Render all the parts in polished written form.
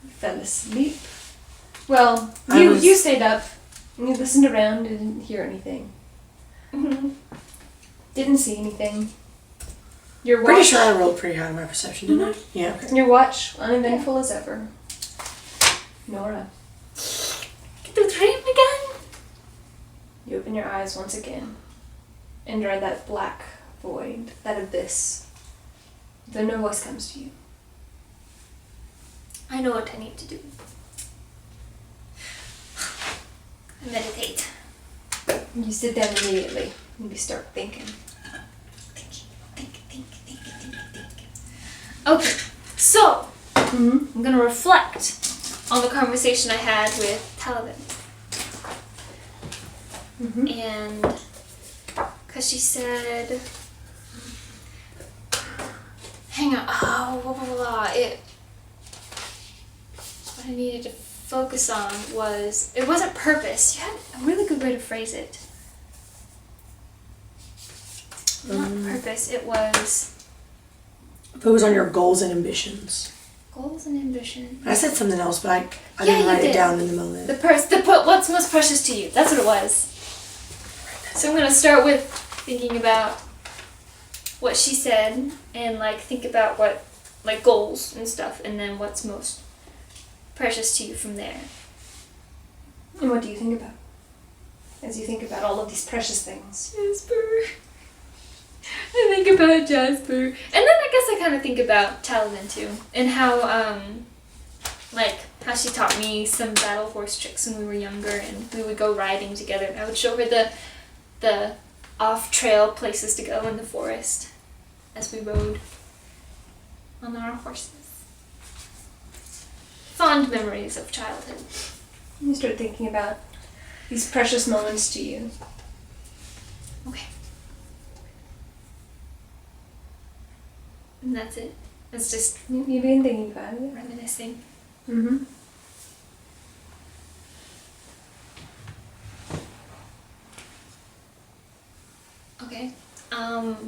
fell asleep. Well, you stayed up. You listened around and didn't hear anything. Didn't see anything. Your watch, pretty sure I rolled pretty high on my perception, didn't I? Yeah. Okay. Your watch, uneventful as ever. Nora. Get the dream again? You open your eyes once again. And you're in that black void, that abyss. Though no voice comes to you. I know what I need to do. I meditate. You sit down immediately and you start thinking. Think. Okay, so I'm gonna reflect on the conversation I had with Talavin. And because she said, hang on, what I needed to focus on was, it wasn't purpose. You had a really good way to phrase it. Not purpose, it was... Focus on your goals and ambitions. Goals and ambition. I said something else, but I didn't write it down in the moment. What's most precious to you? That's what it was. So I'm gonna start with thinking about what she said and think about what goals and stuff, and then what's most precious to you from there. And what do you think about? As you think about all of these precious things. Jasper. I think about Jasper. And then I guess I kind of think about Talavin too. And how, how she taught me some battle horse tricks when we were younger, and we would go riding together, and I would show her the off-trail places to go in the forest as we rode on our horses. Fond memories of childhood. You start thinking about these precious moments to you. Okay. And that's it. It's just You've been thinking about it. reminiscing. Okay.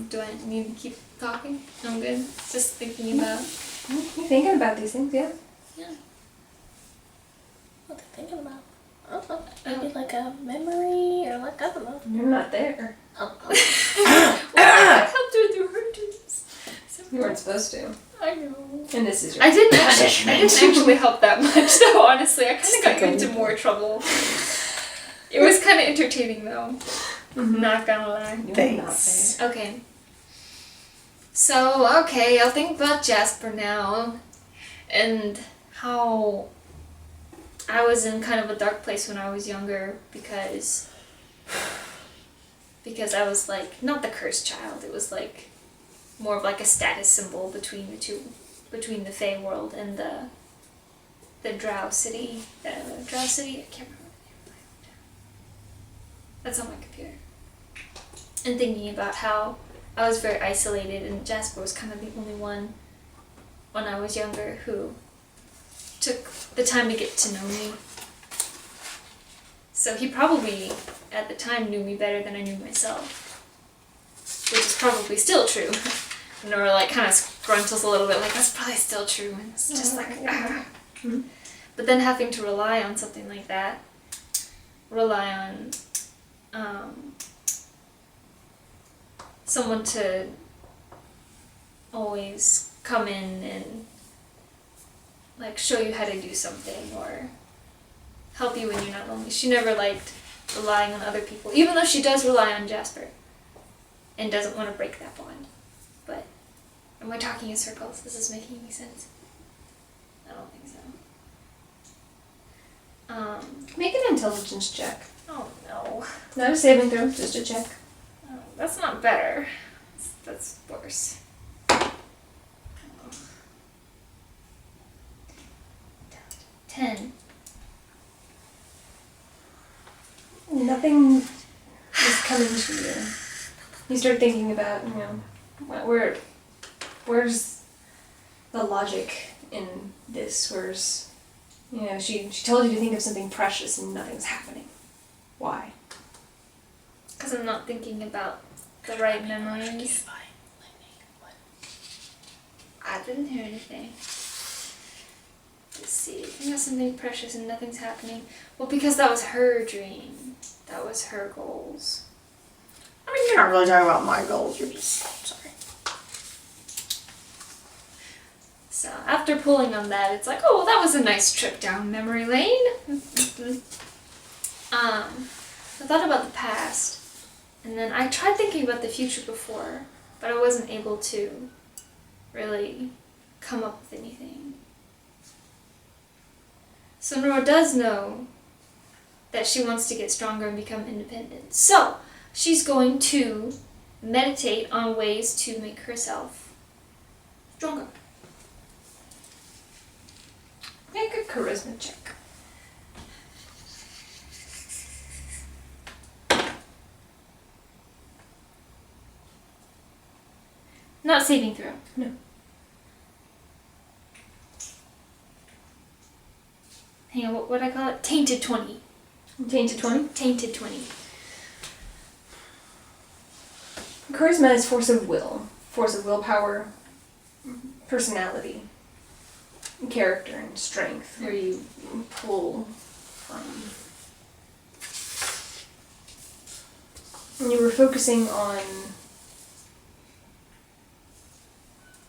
Do I need to keep talking? I'm good. Just thinking about... You're thinking about these things, yeah? Yeah. What they're thinking about? I don't know. Maybe a memory or I don't know. You're not there. Oh. I helped her through her dreams. So You weren't supposed to. I know. And this is your I didn't actually help that much though, honestly. I kind of got you Stick into 'em. more trouble. It was kind of entertaining though. Not gonna lie. You were not Thanks. there. Okay. So, I'll think about Jasper now. And how I was in kind of a dark place when I was younger because I was not the cursed child. It was more of a status symbol between the two, between the Fey world and the Drow City. Drow City? I can't remember the name of it. That's on my computer. And thinking about how I was very isolated, and Jasper was kind of the only one when I was younger who took the time to get to know me. So he probably, at the time, knew me better than I knew myself. Which is probably still true. Nora kind of gruntles a little bit, that's probably still true. And it's just But then having to rely on something like that, rely on someone to always come in and show you how to do something or help you when you're not lonely. She never liked relying on other people, even though she does rely on Jasper and doesn't want to break that bond. But am I talking in circles? Is this making any sense? I don't think so. Make an intelligence check. Oh no. Not a saving throw, just a check. Oh, that's not better. That's worse. 10. Nothing is coming to you. You start thinking about, where's the logic in this? Where's, she told you to think of something precious and nothing's happening. Why? Because I'm not thinking about the right memories. I didn't hear anything. This see. Think of something precious and nothing's happening. Well, because that was her dream. That was her goals. I mean, you're not really talking about my goals. You're just sorry. So after pulling on that, it's like, oh, well, that was a nice trip down memory lane. I thought about the past, and then I tried thinking about the future before, but I wasn't able to really come up with anything. So Nora does know that she wants to get stronger and become independent. So she's going to meditate on ways to make herself stronger. Make a charisma check. Not saving throw. No. Hang on, what would I call it? Tainted 20. Tainted 20. Tainted 20. Charisma is force of willpower, personality, character, and strength, where you pull from. And you were focusing on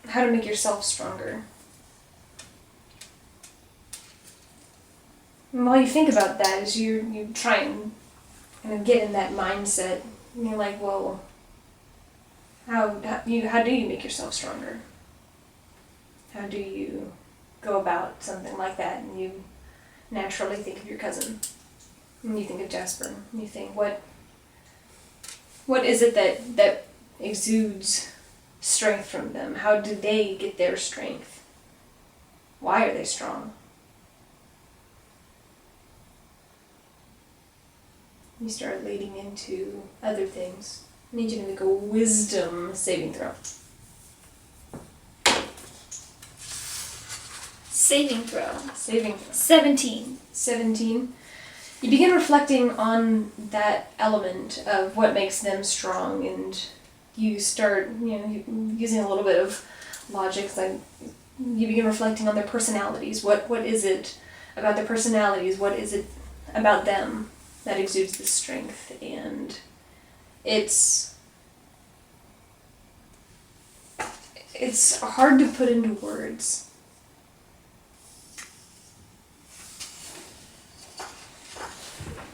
how to make yourself stronger. And while you think about that, as you try and kind of get in that mindset, and you're like, well, how do you make yourself stronger? How do you go about something like that? And you naturally think of your cousin, and you think of Jasper, and you think, what is it that exudes strength from them? How do they get their strength? Why are they strong? You start leading into other things. I need you to make a wisdom saving throw. Saving throw. Saving throw. 17. 17. You begin reflecting on that element of what makes them strong, and you start, using a little bit of logic. Like you begin reflecting on their personalities. What is it about their personalities? What is it about them that exudes this strength? And it's hard to put into words.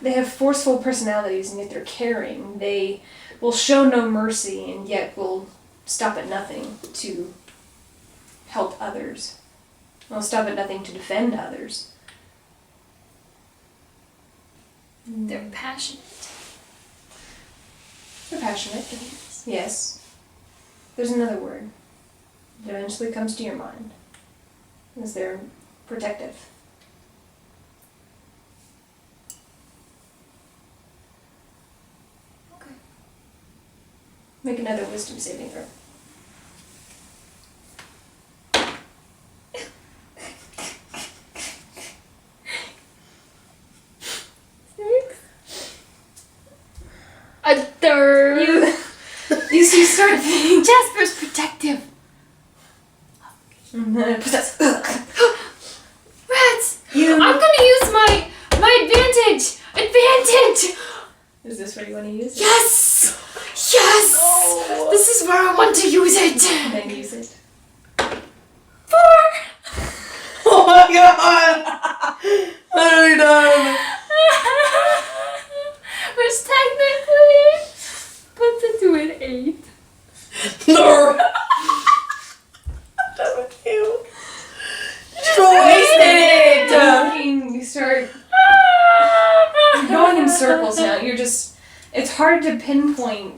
They have forceful personalities, and yet they're caring. They will show no mercy, and yet will stop at nothing to help others. Will stop at nothing to defend others. They're passionate. They're passionate. Yes. There's another word that eventually comes to your mind. Is they're protective. Okay. Make another wisdom saving throw. A third. You start thinking. Jasper's protective. Rats! I'm gonna use my advantage! Advantage! Is this where you want to use it? Yes! Yes! Oh. This is where I want to use it! Then use it. 4! Oh my god! What have we done? Which technically puts it to an 8. No! I'm done with you. You just wasted it! You start going in circles now. It's hard to pinpoint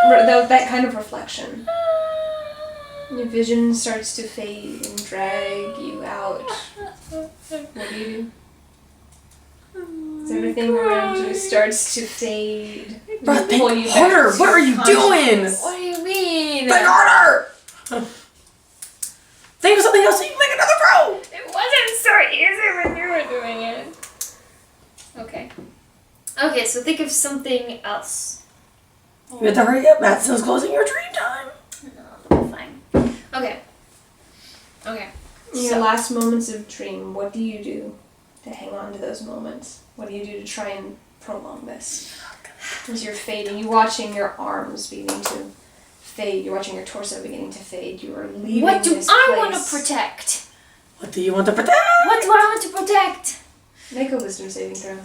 that kind of reflection. Your vision starts to fade and drag you out. What do you do? As everything around you starts to fade. Bro, pull think you back harder. to What are you doing? What do you mean? Think harder! Think of something else so you can make another throw! It wasn't so easy when you were doing it. Okay. Okay, so think of something else. You have to hurry up, Madison's closing your dream time. No, fine. Okay. Okay. In your last moments of dream, what do you do to hang on to those moments? What do you do to try and prolong this? As you're fading, you're watching your arms beginning to fade, you're watching your torso beginning to fade, you are leaving What do this I place. want to protect? What do you want to protect? What do I want to protect? Make a wisdom saving throw.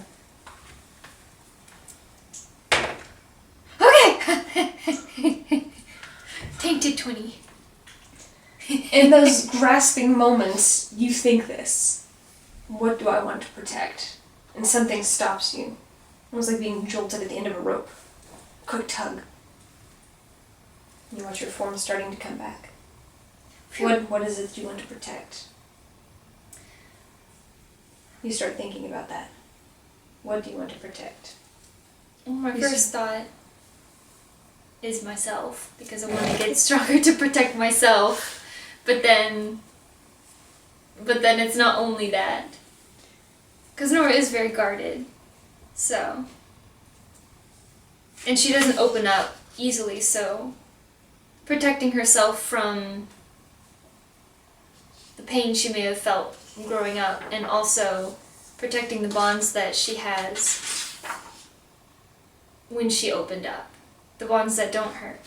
Okay! Tainted 20. In those grasping moments, you think this. What do I want to protect? And something stops you. Almost like being jolted at the end of a rope. Quick tug. You watch your form starting to come back. What is it you want to protect? You start thinking about that. What do you want to protect? Well, my first thought is myself, because I want to get stronger to protect myself. But then it's not only that. Because Nora is very guarded. So. And she doesn't open up easily, so protecting herself from the pain she may have felt growing up, and also protecting the bonds that she has when she opened up. The bonds that don't hurt.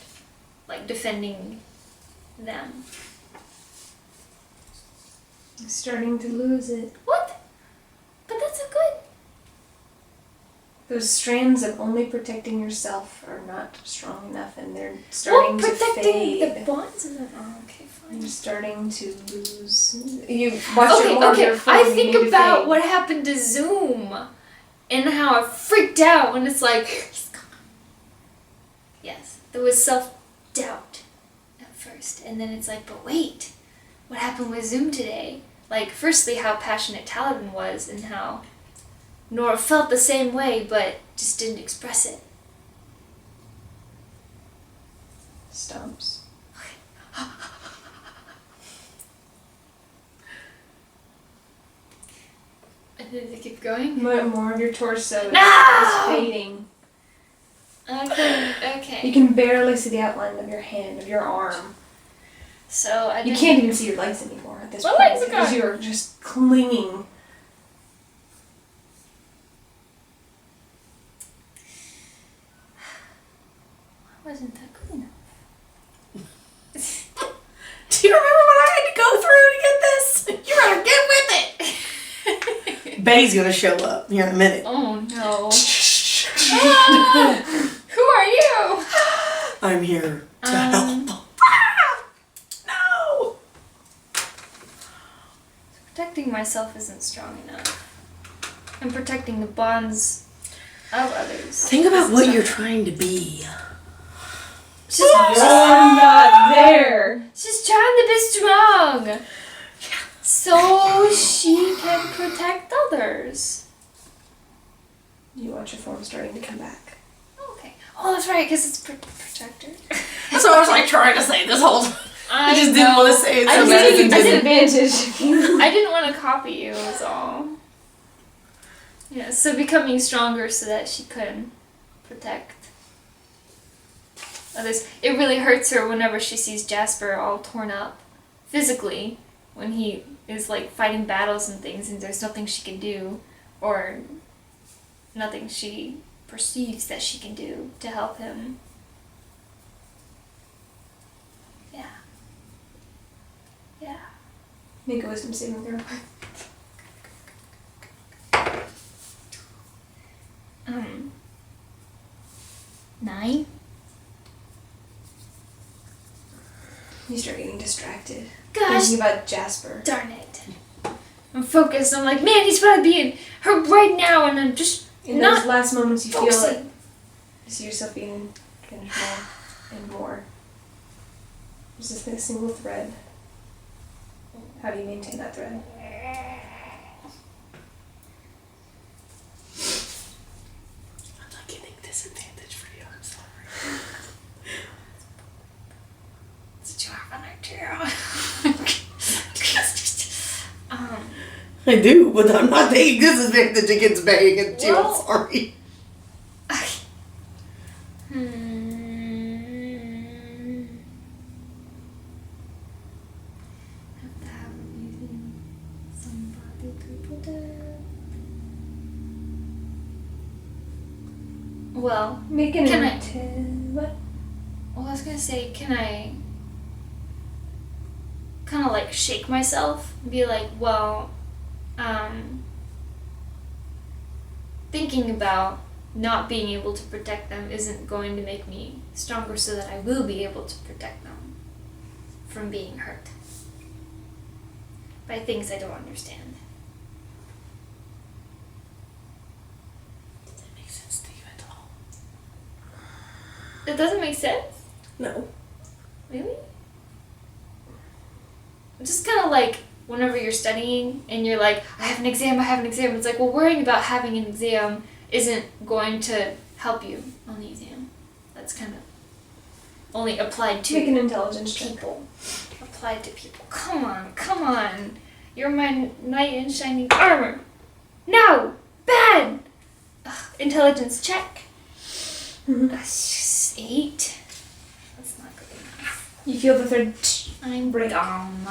Like defending them. I'm starting to lose it. What? But that's so good. Those strands of only protecting yourself are not strong enough, and they're starting to protecting fade. the bonds isn't. Oh, okay, fine. You're starting to lose. You watch your more of your form I beginning think to about fade. what happened to Zoom, and how I freaked out when it's like, he's gone. Yes, there was self-doubt at first, and then it's like, but wait, what happened with Zoom today? Like, firstly, how passionate Talavin was, and how Nora felt the same way, but just didn't express it. Stumps. And then they keep going. More of your torso is fading. Okay. You can barely see the outline of your hand, of your arm. So I You didn't- can't even see your legs anymore at this My point legs are because gone. you're just clinging. Wasn't that good enough? Do you remember what I had to go through to get this? You better get with it. Bay's gonna show up here in a minute. Oh no. Who are you? I'm here to help. No! Protecting myself isn't strong enough. And protecting the bonds of others. Think about isn't what strong you're enough. trying to be. She's not there. She's trying to be strong. So she can protect others. You watch your form starting to come back. Okay. Oh, that's right, because it's protector. That's what I was like trying to say this whole time. I just didn't want to say it so bad. I didn't want to copy you, was all. Yeah, so becoming stronger so that she could protect others. It really hurts her whenever she sees Jasper all torn up physically when he is like fighting battles and things, and there's nothing she can do, or nothing she perceives that she can do to help him. Yeah. Yeah. Make a wisdom saving throw. 9? You start getting distracted. Gosh, Thinking about Jasper. darn it. I'm focused. I'm like, man, he's probably being hurt right now, and I'm just In not those last moments, you feel it. focusing. You see yourself being pinched more and more. There's just a single thread. How do you maintain that thread? I'm not getting disadvantage for you, I'm sorry. Did you have an idea? I do, but I'm not taking disadvantage against Bay against you, I'm Well- sorry. Well, Make an Can I- what? I was gonna say, can I kind of like shake myself and be like, well, thinking about not being able to protect them isn't going to make me stronger so that I will be able to protect them from being hurt by things I don't understand. Does that make sense to you at all? It doesn't make sense? No. Really? Just kind of like whenever you're studying and you're like, I have an exam. It's like, well, worrying about having an exam isn't going to help you on the exam. That's kind of only applied to Make an intelligence check. people. Applied to people. Come on. You're my knight in shining armor. No! Bad! Ugh, intelligence check. That's 8. That's not good enough. You feel the third I'm break. dumb.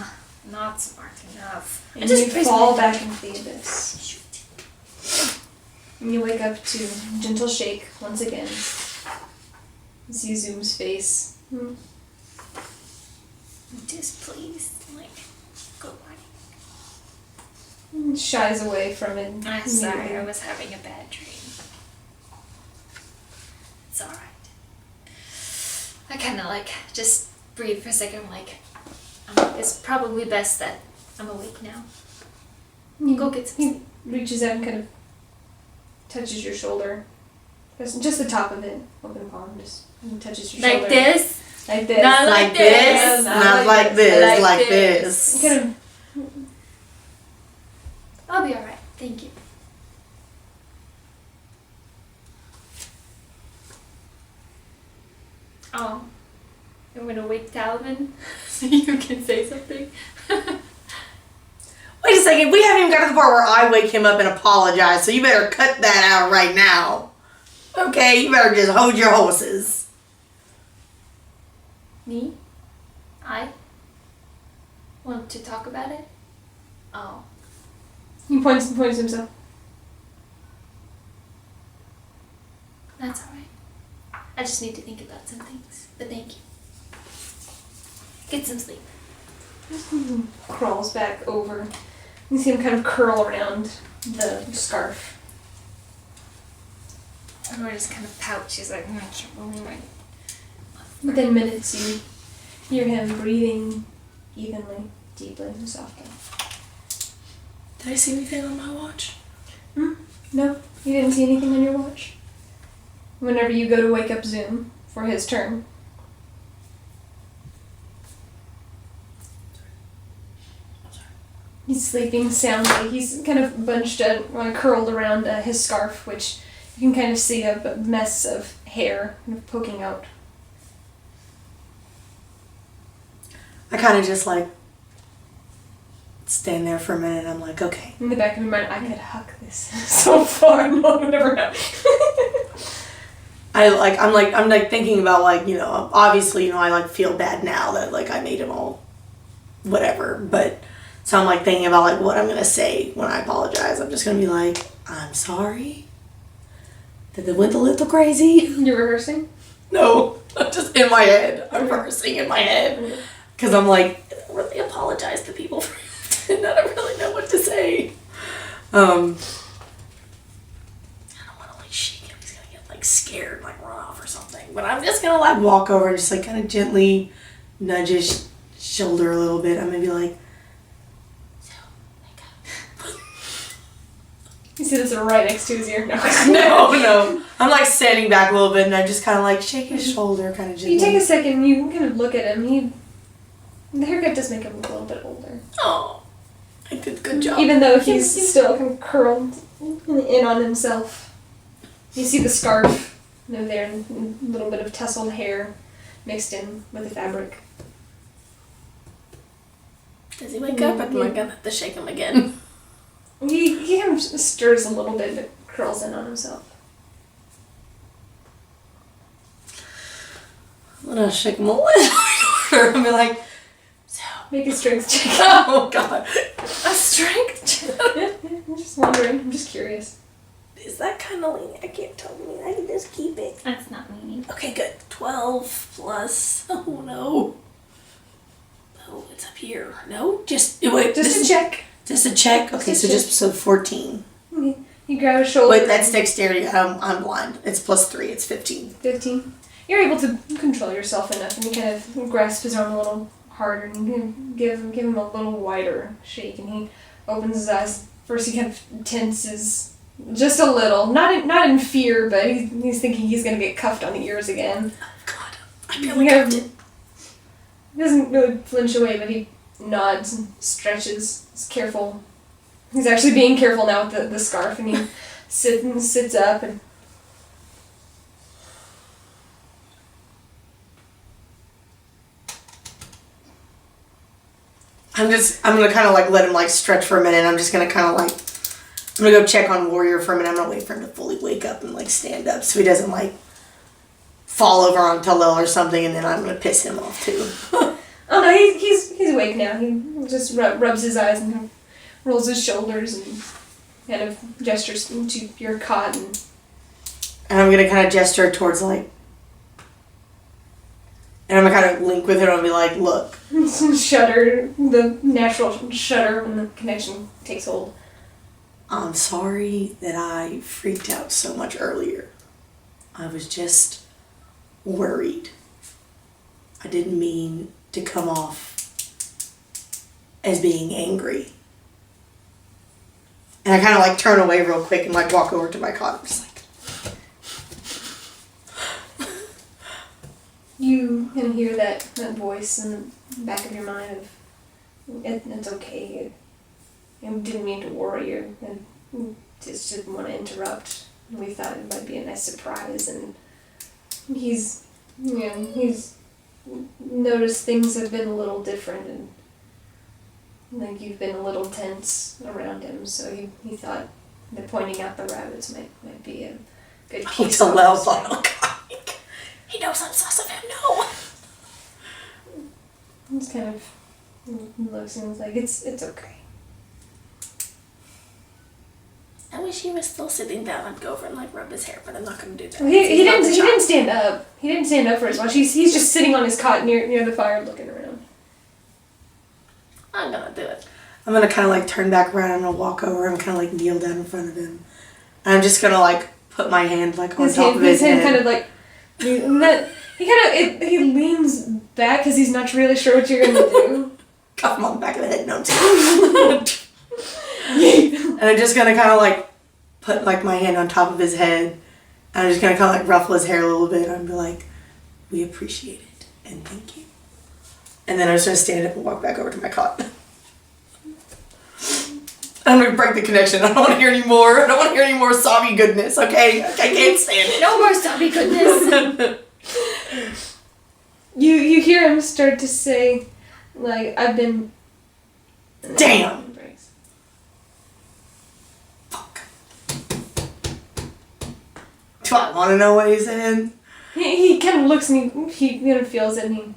Not smart enough. And you fall back into the abyss. And you wake up to gentle shake once again. You see Zoom's face. Displeased. Like, go away. Shies away from it. I'm sorry, immediately. I was having a bad dream. It's alright. I kind of like just breathe for a second. I'm like, it's probably best that I'm awake now. Go get some sleep. He reaches out and kind of touches your shoulder. Just the top of it. Open palm. Just touches your shoulder. Like this? Like this. Not like this. Not like this. Like this. Kind of. I'll be alright. Thank you. Oh. I'm gonna wake Talavin so you can say something. Wait a second, we haven't even got to the part where I wake him up and apologize, so you better cut that out right now. Okay, you better just hold your horses. Me? I? Want to talk about it? Oh. He points himself. That's alright. I just need to think about some things. But thank you. Get some sleep. Crawls back over. You see him kind of curl around the scarf. Nora just kind of pouts. She's like, I can't believe it. Within minutes, you hear him breathing evenly, deeply, and softly. Did I see anything on my watch? No, you didn't see anything on your watch. Whenever you go to wake up Zoom for his turn. He's sleeping soundly. He's kind of bunched up, curled around his scarf, which you can kind of see a mess of hair kind of poking out. I kind of just like stand there for a minute and I'm like, okay. In the back of my mind, I could huck this so far. No one would ever know. I'm thinking about like, you know, obviously, you know, I like feel bad now that like I made him all whatever, but so I'm like thinking about like what I'm gonna say when I apologize. I'm just gonna be like, I'm sorry that it went a little crazy. You're rehearsing? No, just in my head. I'm rehearsing in my head because I'm like, I don't really apologize to people for it. I don't really know what to say. I don't want to like shake him. He's gonna get like scared, like run off or something. But I'm just gonna like walk over and just like kind of gently nudge his shoulder a little bit. I'm gonna be like, so wake up. You see this right next to his ear? No. No. I'm like standing back a little bit and I just kind of like shake his shoulder, kind of gently. You take a second, you kind of look at him. The haircut does make him look a little bit older. Oh, I did a good job. Even though he's still kind of curled in on himself. You see the scarf there and a little bit of tousled hair mixed in with the fabric. Does he wake up? I think I'm gonna have to shake him again. He kind of stirs a little bit but curls in on himself. I'm gonna shake him a little harder and be like, so. Make a strength check. Oh god. A strength I'm just wondering. I'm just curious. Is that kind of lean? I can't tell me. I can just keep it. That's not meaning. Okay, good. 12 plus. Oh no. Oh, it's up here. No, just wait. Just a check. Just a check. Okay, Just a so just so 14. You grab a shoulder. Wait, that's dexterity. I'm blind. It's plus 3. It's 15. 15. You're able to control yourself enough, and you kind of grasp his arm a little harder, and you give him a little wider shake, and he opens his eyes. First, he kind of tenses just a little, not in fear, but he's thinking he's gonna get cuffed on the ears again. Oh God, I feel like I did. He doesn't really flinch away, but he nods and stretches. He's careful. He's actually being careful now with the scarf, and he sits up and. I'm gonna kind of like let him like stretch for a minute. I'm just gonna kind of like, I'm gonna go check on Warrior for a minute. I'm gonna wait for him to fully wake up and like stand up so he doesn't like fall over on Tal'el or something, and then I'm gonna piss him off too. Oh no, he's awake now. He just rubs his eyes and kind of rolls his shoulders and kind of gestures into your cot and I'm gonna kind of gesture towards like, and I'm gonna kind of link with him and be like, look. shudder, the natural shudder when the connection takes hold. I'm sorry that I freaked out so much earlier. I was just worried. I didn't mean to come off as being angry. And I kind of like turn away real quick and like walk over to my cot. I'm just like, You can hear that voice in the back of your mind of, it's okay. I didn't mean to worry you. And just didn't want to interrupt. We thought it might be a nice surprise. And he's noticed things have been a little different. And like you've been a little tense around him. So he thought that pointing out the rabbits might be a good piece of he knows I'm sus of him, no! Just kind of looks and is like, it's okay. I wish he was still sitting down. I'd go over and like rub his hair, but I'm not gonna do that. He didn't stand up. He didn't stand up for his watch. He's just sitting on his cot near the fire looking around. I'm gonna do it. I'm gonna kind of like turn back around. I'm gonna walk over and kind of like kneel down in front of him. And I'm just gonna like put my hand like on top of his head. His hand kind of like, he leans back because he's not really sure what you're gonna do. Cuff him on the back of the head. No, I'm just and I'm just gonna kind of like put like my hand on top of his head. And I'm just gonna kind of like ruffle his hair a little bit and be like, we appreciate it and thank you. And then I'm just gonna stand up and walk back over to my cot. I'm gonna break the connection. I don't want to hear any more. I don't want to hear any more sobby goodness. Okay, I can't stand it. No more sobby goodness. You hear him start to say, like, I've been. Damn. Fuck. Do I want to know what he's saying? He kind of looks and he feels it and he.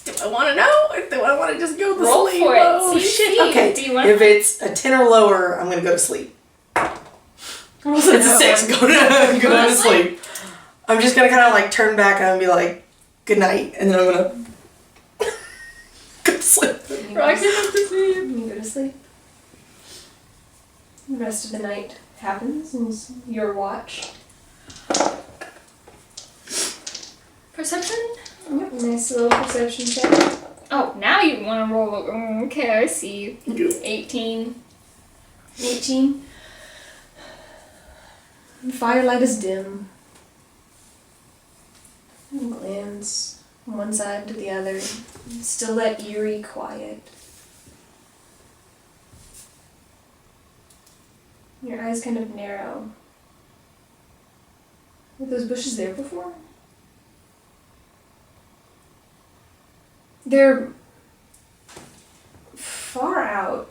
Do I want to know? Or do I want to just go to Roll sleep? for it. Oh, See, shit. see. Okay, Do you want if it's a 10 or lower, I'm going to go to sleep. It's a 6. Go to sleep. I'm just going to kind of like turn back and be like, good night. And then I'm going to go to sleep. Roxy goes to sleep. You go to sleep. The rest of the night happens and it's your watch. Perception? Yep, nice little perception check. Oh, now you want to roll. Okay, I see. 18. 18. Firelight is dim. Glance from one side to the other. Still that eerie quiet. Your eyes kind of narrow. Were those bushes there before? They're far out.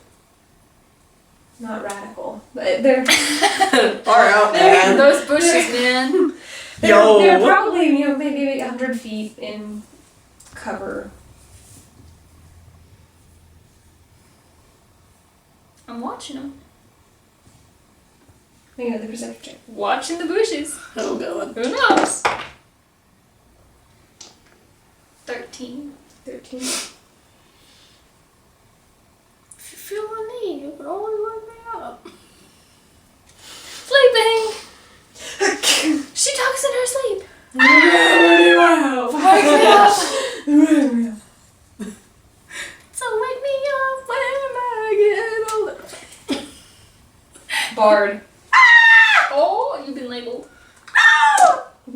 Not radical, but they're Far out, man. Those bushes, man. they're probably maybe 100 feet in cover I'm watching them. Make another perception check. Watching the bushes. Oh god. Who knows? 13. 13. If you feel the need, you can always wake me up. Sleeping! She talks in her sleep. Wake me up. So wake me up when I get older. Bard. Oh, you've been labeled.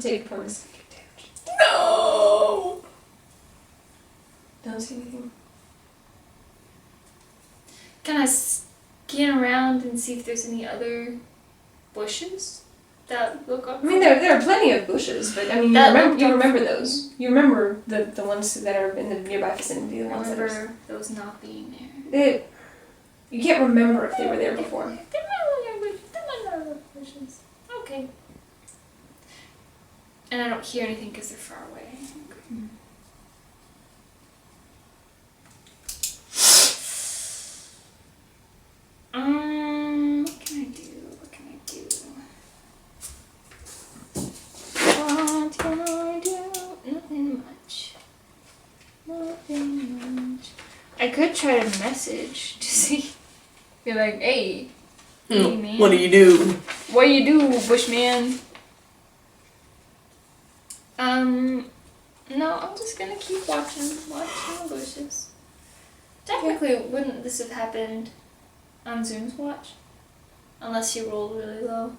Take points. No! Don't see anything. Can I scan around and see if there's any other bushes that look up? I mean, there are plenty of bushes, but I mean, you remember those. You remember the ones that are in the nearby vicinity. The I ones that are. remember those not being there. You can't remember if they were there before. There might not other bushes. Okay. And I don't hear anything because they're far away. What can I do? What can I do? Nothing much. Nothing much. I could try to message to see. Be like, hey, man. What do you do? What do you do, Bushman? No, I'm just gonna keep watching the bushes. Technically, wouldn't this have happened on Zoom's watch? Unless he rolled really low.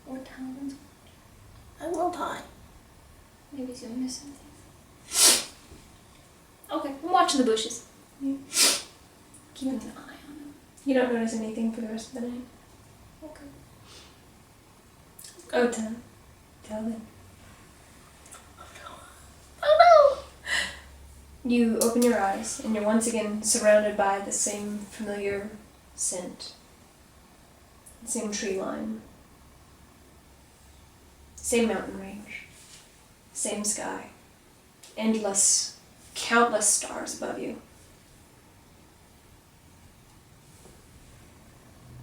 Or Talon's watch. I will die. Maybe Zoom missed something. Okay, I'm watching the bushes. Keeping an eye on them. You don't notice anything for the rest of the night. Okay. Oh, tell them. Oh no! You open your eyes, and you're once again surrounded by the same familiar scent. The same tree line. Same mountain range. Same sky. Endless, countless stars above you.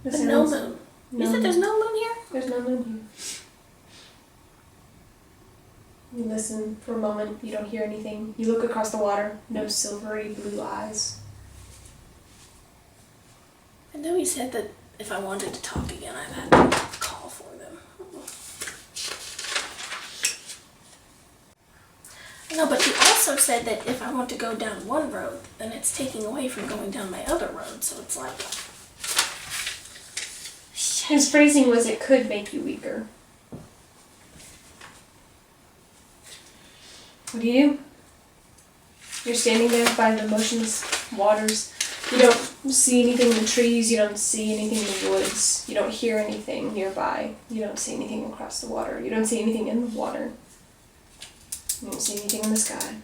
The But no sounds- moon. You said there's no moon here? There's no moon here. You listen for a moment, you don't hear anything. You look across the water, no silvery blue eyes. I know he said that if I wanted to talk again, I've had to call for them. No, but he also said that if I want to go down one road, then it's taking away from going down my other road, so it's like... His phrasing was, it could make you weaker. What do? You're standing there by the motionless waters. You don't see anything in the trees, you don't see anything in the woods, you don't hear anything nearby, you don't see anything across the water, you don't see anything in the water, you don't see anything in the sky.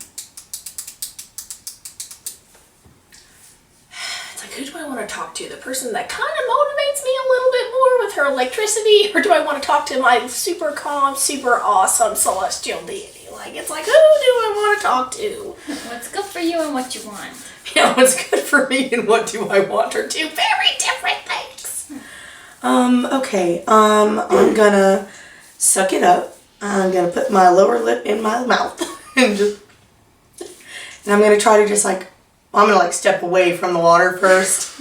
It's like, who do I want to talk to? The person that kind of motivates me a little bit more with her electricity? Or do I want to talk to my super calm, super awesome celestial deity? Like, it's like, who do I want to talk to? What's good for you and what you want. Yeah, what's good for me and what do I want her to? Two very different things. Okay, I'm gonna suck it up. I'm gonna put my lower lip in my mouth and I'm gonna try to just like, I'm gonna like step away from the water first,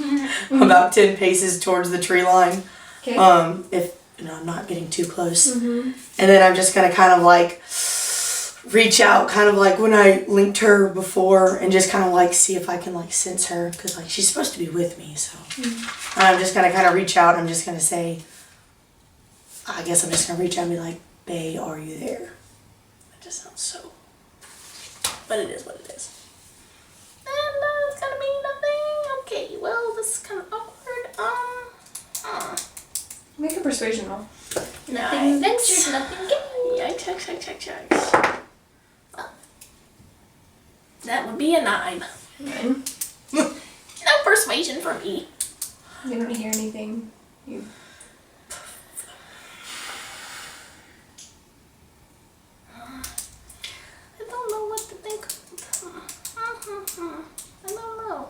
about 10 paces towards the tree line. Okay. If I'm not getting too close. Mm-hmm. And then I'm just gonna kind of like reach out, kind of like when I linked her before, and just kind of like see if I can like sense her, because like she's supposed to be with me, so I'm just gonna kind of reach out. I'm just gonna say, I guess I'm just gonna reach out and be like, Bae, are you there? That just sounds so, but it is what it is. And it's gonna be nothing. Okay, well, this is kind of awkward. Make a persuasion roll. Nothing ventured, nothing gained. Yikes. Well, that would be a 9. 9. No persuasion for me. You don't hear anything. You. I don't know what to think. I don't know.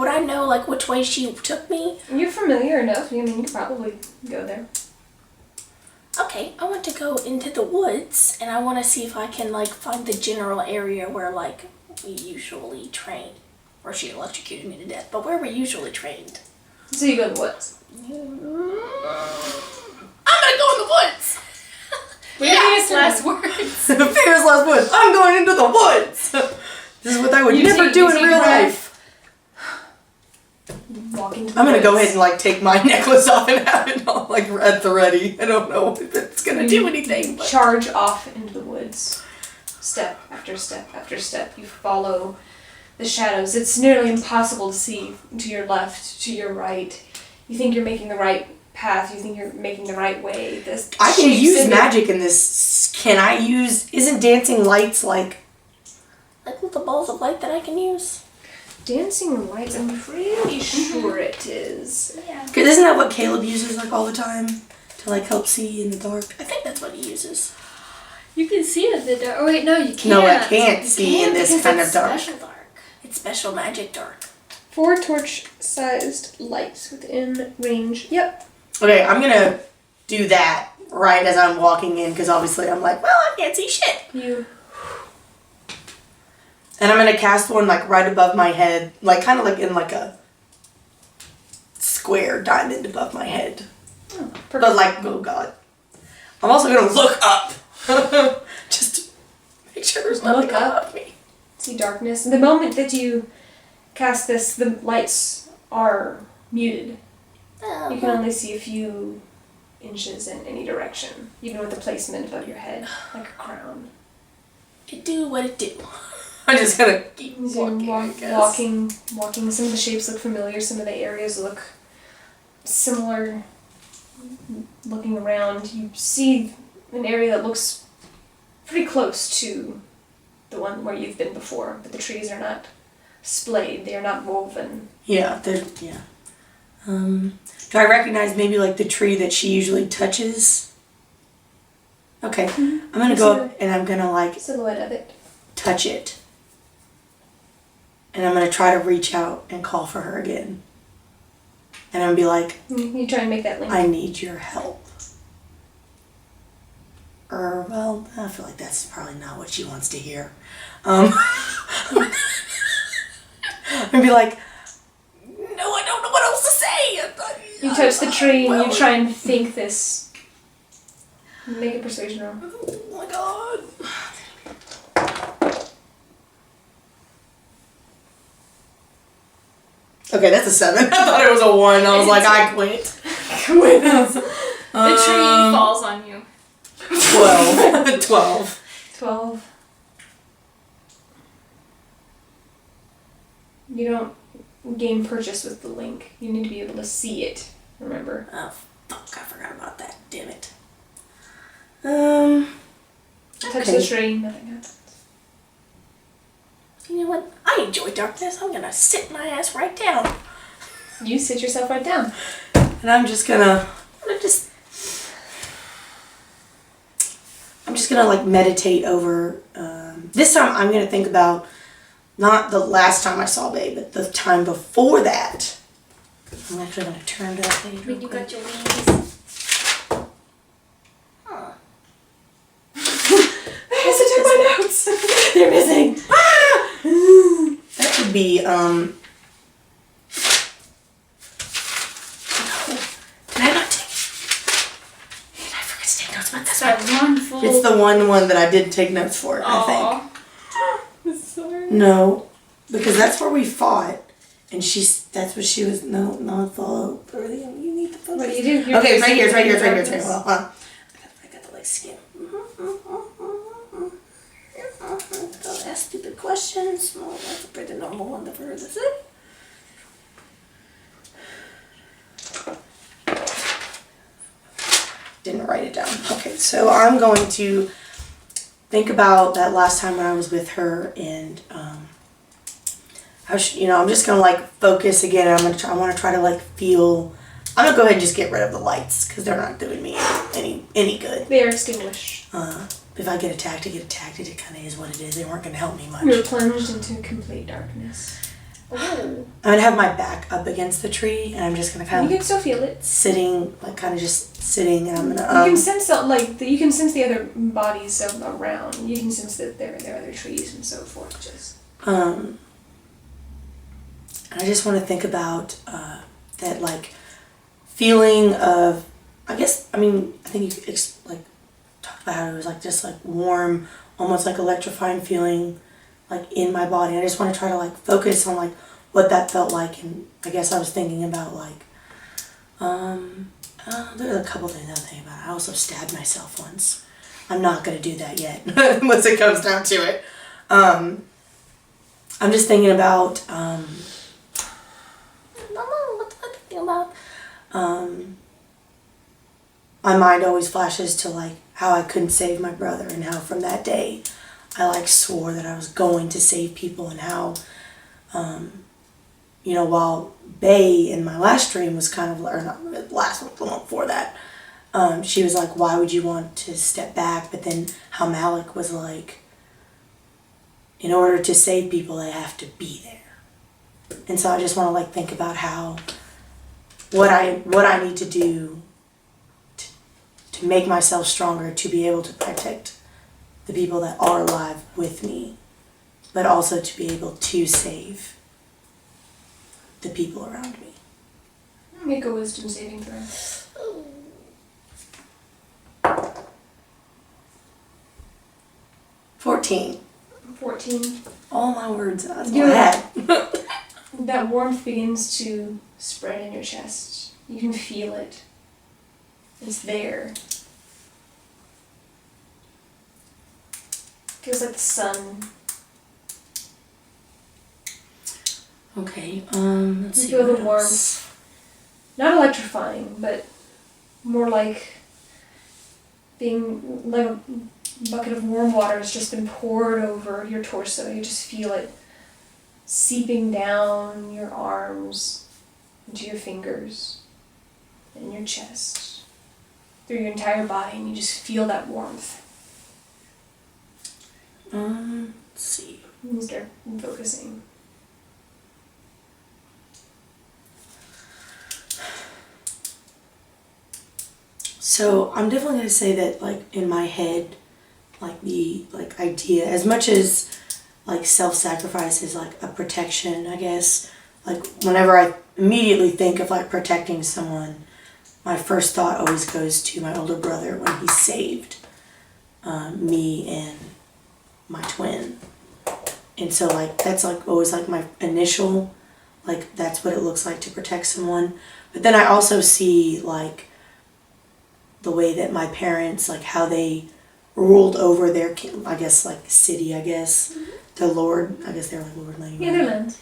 would I know, like, which way she took me? You're familiar enough. I mean, you could probably go there. Okay, I want to go into the woods, and I want to see if I can, like, find the general area where, like, we usually train. Or she electrocuted me to death, but where we usually trained. So you go to the woods. I'm gonna go in the woods! Famous last words. Famous last words. I'm going into the woods. This is what I would never do in real life. Walk into the I'm gonna woods. go ahead and like take my necklace off and have it all like at the ready. I don't know if it's gonna do anything. But. Charge off into the woods. Step after step after step. You follow the shadows. It's nearly impossible to see to your left, to your right. You think you're making the right path. You think you're making the right way. I can use magic in this. Can I use? Isn't dancing lights like little balls of light that I can use? Dancing lights, I'm pretty sure it is. Yeah. Because isn't that what Caleb uses like all the time to like help see in the dark? I think that's what he uses. You can see it in the dark. Oh wait, no, you can't. No, I can't You see in can't this because kind it's of dark. Special dark. It's special magic dark. 4 torch-sized lights within range. Yep. Okay, I'm gonna do that right as I'm walking in because obviously I'm like, well, I can't see shit. You. And I'm gonna cast one like right above my head, like kind of like in like a square diamond above my head. Oh, perfect. But like, oh god. I'm also gonna look up. Just to make sure there's nothing Look up. above me. See darkness. The moment that you cast this, the lights are muted. You can only see a few inches in any direction, even with the placement above your head, like a crown. It do what it do. I'm just gonna keep So walking, you're I guess. walking. Some of the shapes look familiar. Some of the areas look similar. Looking around, you see an area that looks pretty close to the one where you've been before, but the trees are not splayed. They are not woven. Yeah, yeah. Do I recognize maybe like the tree that she usually touches? Okay, I'm gonna go up and I'm gonna like Silhouette of it. touch it. And I'm gonna try to reach out and call for her again. And I'm gonna be like, You try and make that link. I need your help. Or, well, I feel like that's probably not what she wants to hear. I'm gonna be like, no, I don't know what else to say. You touch the tree and you try and think this. Make a persuasion roll. Oh my god. Okay, that's a 7. I thought it was a 1. I was like, I quit. The tree falls on you. 12. 12. 12. You don't gain purchase with the link. You need to be able to see it. Remember. Oh, fuck, I forgot about that. Damn it. Touch Okay. the tree, nothing happens. You know what? I enjoy darkness. I'm gonna sit my ass right down. You sit yourself right down. And I'm just gonna like meditate over, this time I'm gonna think about not the last time I saw Babe, but the time before that. I'm actually gonna turn to that page real When you quick. got your wings. Huh. I have to check my notes. They're missing. That could be, did I not take, did I forget to take notes about this That one? one full. It's the one that I did take notes for, I think. Aw. Sorry. No, because that's where we fought, and that's what she was, not follow, you need to focus. What do you do? Okay, it's right here, it's right here, it's right here, it's right here. Hold on. I got the like skim. Don't ask stupid questions. No, that's a pretty normal one for her to say. Didn't write it down. Okay, so I'm going to think about that last time when I was with her, and I'm just gonna like focus again. And I want to try to like feel. I'm gonna go ahead and just get rid of the lights because they're not doing me any good. They are extinguished. If I get attacked, I get attacked. It kind of is what it is. They weren't gonna help me much. You're plunged into complete darkness. Oh. I'm gonna have my back up against the tree, and I'm just gonna kind You of can still feel it. sitting, like kind of just sitting, and I'm You gonna. can sense you can sense the other bodies around. You can sense that there are other trees and so forth. Just. I just want to think about that, like, feeling of. I think you like talked about how it was like just like warm, almost like electrifying feeling, like in my body. I just want to try to like focus on like what that felt like, and I guess I was thinking about like, there's a couple things I was thinking about. I also stabbed myself once. I'm not gonna do that yet, unless it comes down to it. I'm just thinking about What's I thinking about? my mind always flashes to like how I couldn't save my brother, and how from that day I like swore that I was going to save people, and how while Bay in my last dream was kind of, or not the last one, the one before that, she was like, why would you want to step back? But then how Malik was like, in order to save people they have to be there. And so I just want to like think about how what I need to do to make myself stronger, to be able to protect the people that are alive with me, but also to be able to save the people around me. Make a wisdom saving throw. 14. 14. All my words. That's what You- I had. That warmth begins to spread in your chest. You can feel it. It's there. Feels like the sun. Okay. Let's You see. feel what the else. warmth. Not electrifying, but more like being like a bucket of warm water has just been poured over your torso. You just feel it seeping down your arms, into your fingers, and your chest, through your entire body, and you just feel that warmth. Let's see. You start focusing. So I'm definitely gonna say that, like, in my head, like the like idea, as much as like self-sacrifice is like a protection, I guess. Like whenever I immediately think of like protecting someone, my first thought always goes to my older brother when he saved me and my twin. And so like that's like always like my initial, like that's what it looks like to protect someone. But then I also see like the way that my parents, like how they ruled over their, I guess like city, I guess, the Lord, I guess they're like Lord Lady. Yeah, they're lands.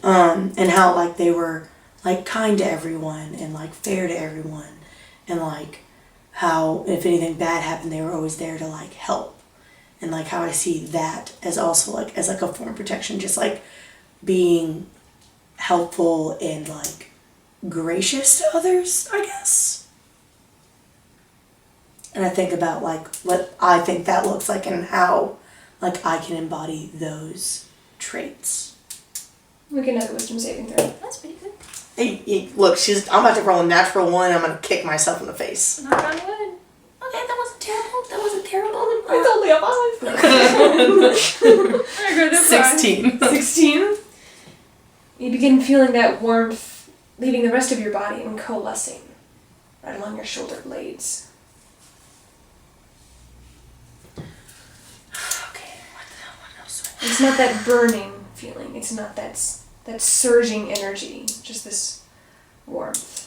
And how like they were like kind to everyone and like fair to everyone, and like how if anything bad happened they were always there to like help, and like how I see that as also like as like a form of protection, just like being helpful and like gracious to others, I guess. And I think about like what I think that looks like and how like I can embody those traits. We can have a wisdom saving throw. That's pretty good. Hey, look, I'm about to roll a natural 1. I'm gonna kick myself in the face. Knock on wood. Okay, that wasn't terrible. That wasn't terrible. It's only a 5. I go to 16. 16. You begin feeling that warmth leaving the rest of your body and coalescing right along your shoulder blades. Okay, what else? It's not that burning feeling. It's not that surging energy. Just this warmth.